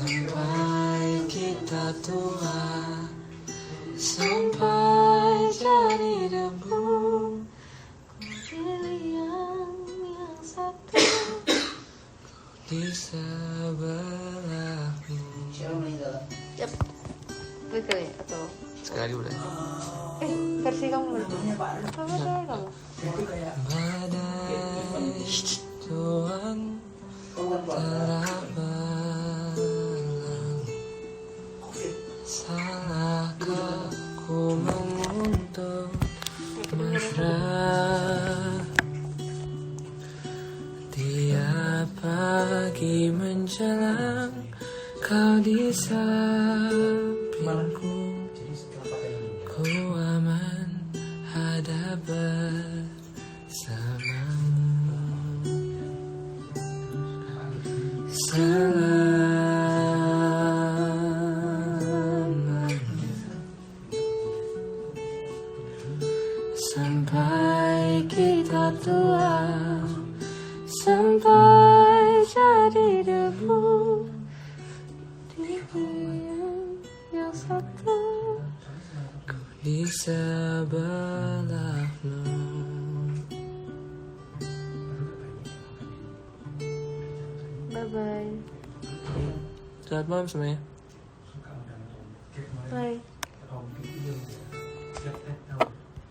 Sampai kita tua, sampai jadi debu, pilih yang satu. di sebelahmu. Yap. Betul ya atau Sekali udah. versi kamu mana? Apa kamu? Badai Tuhan telah berlalu. Salahkah ku mengutuk mesra? Tiap pagi menjelang kau di sampingku, ku aman ada bersamamu. Selamanya sampai kita tua, sampai jadi debu, di yang satu ku di sebelahmu. Bye bye. Selamat malam semuanya.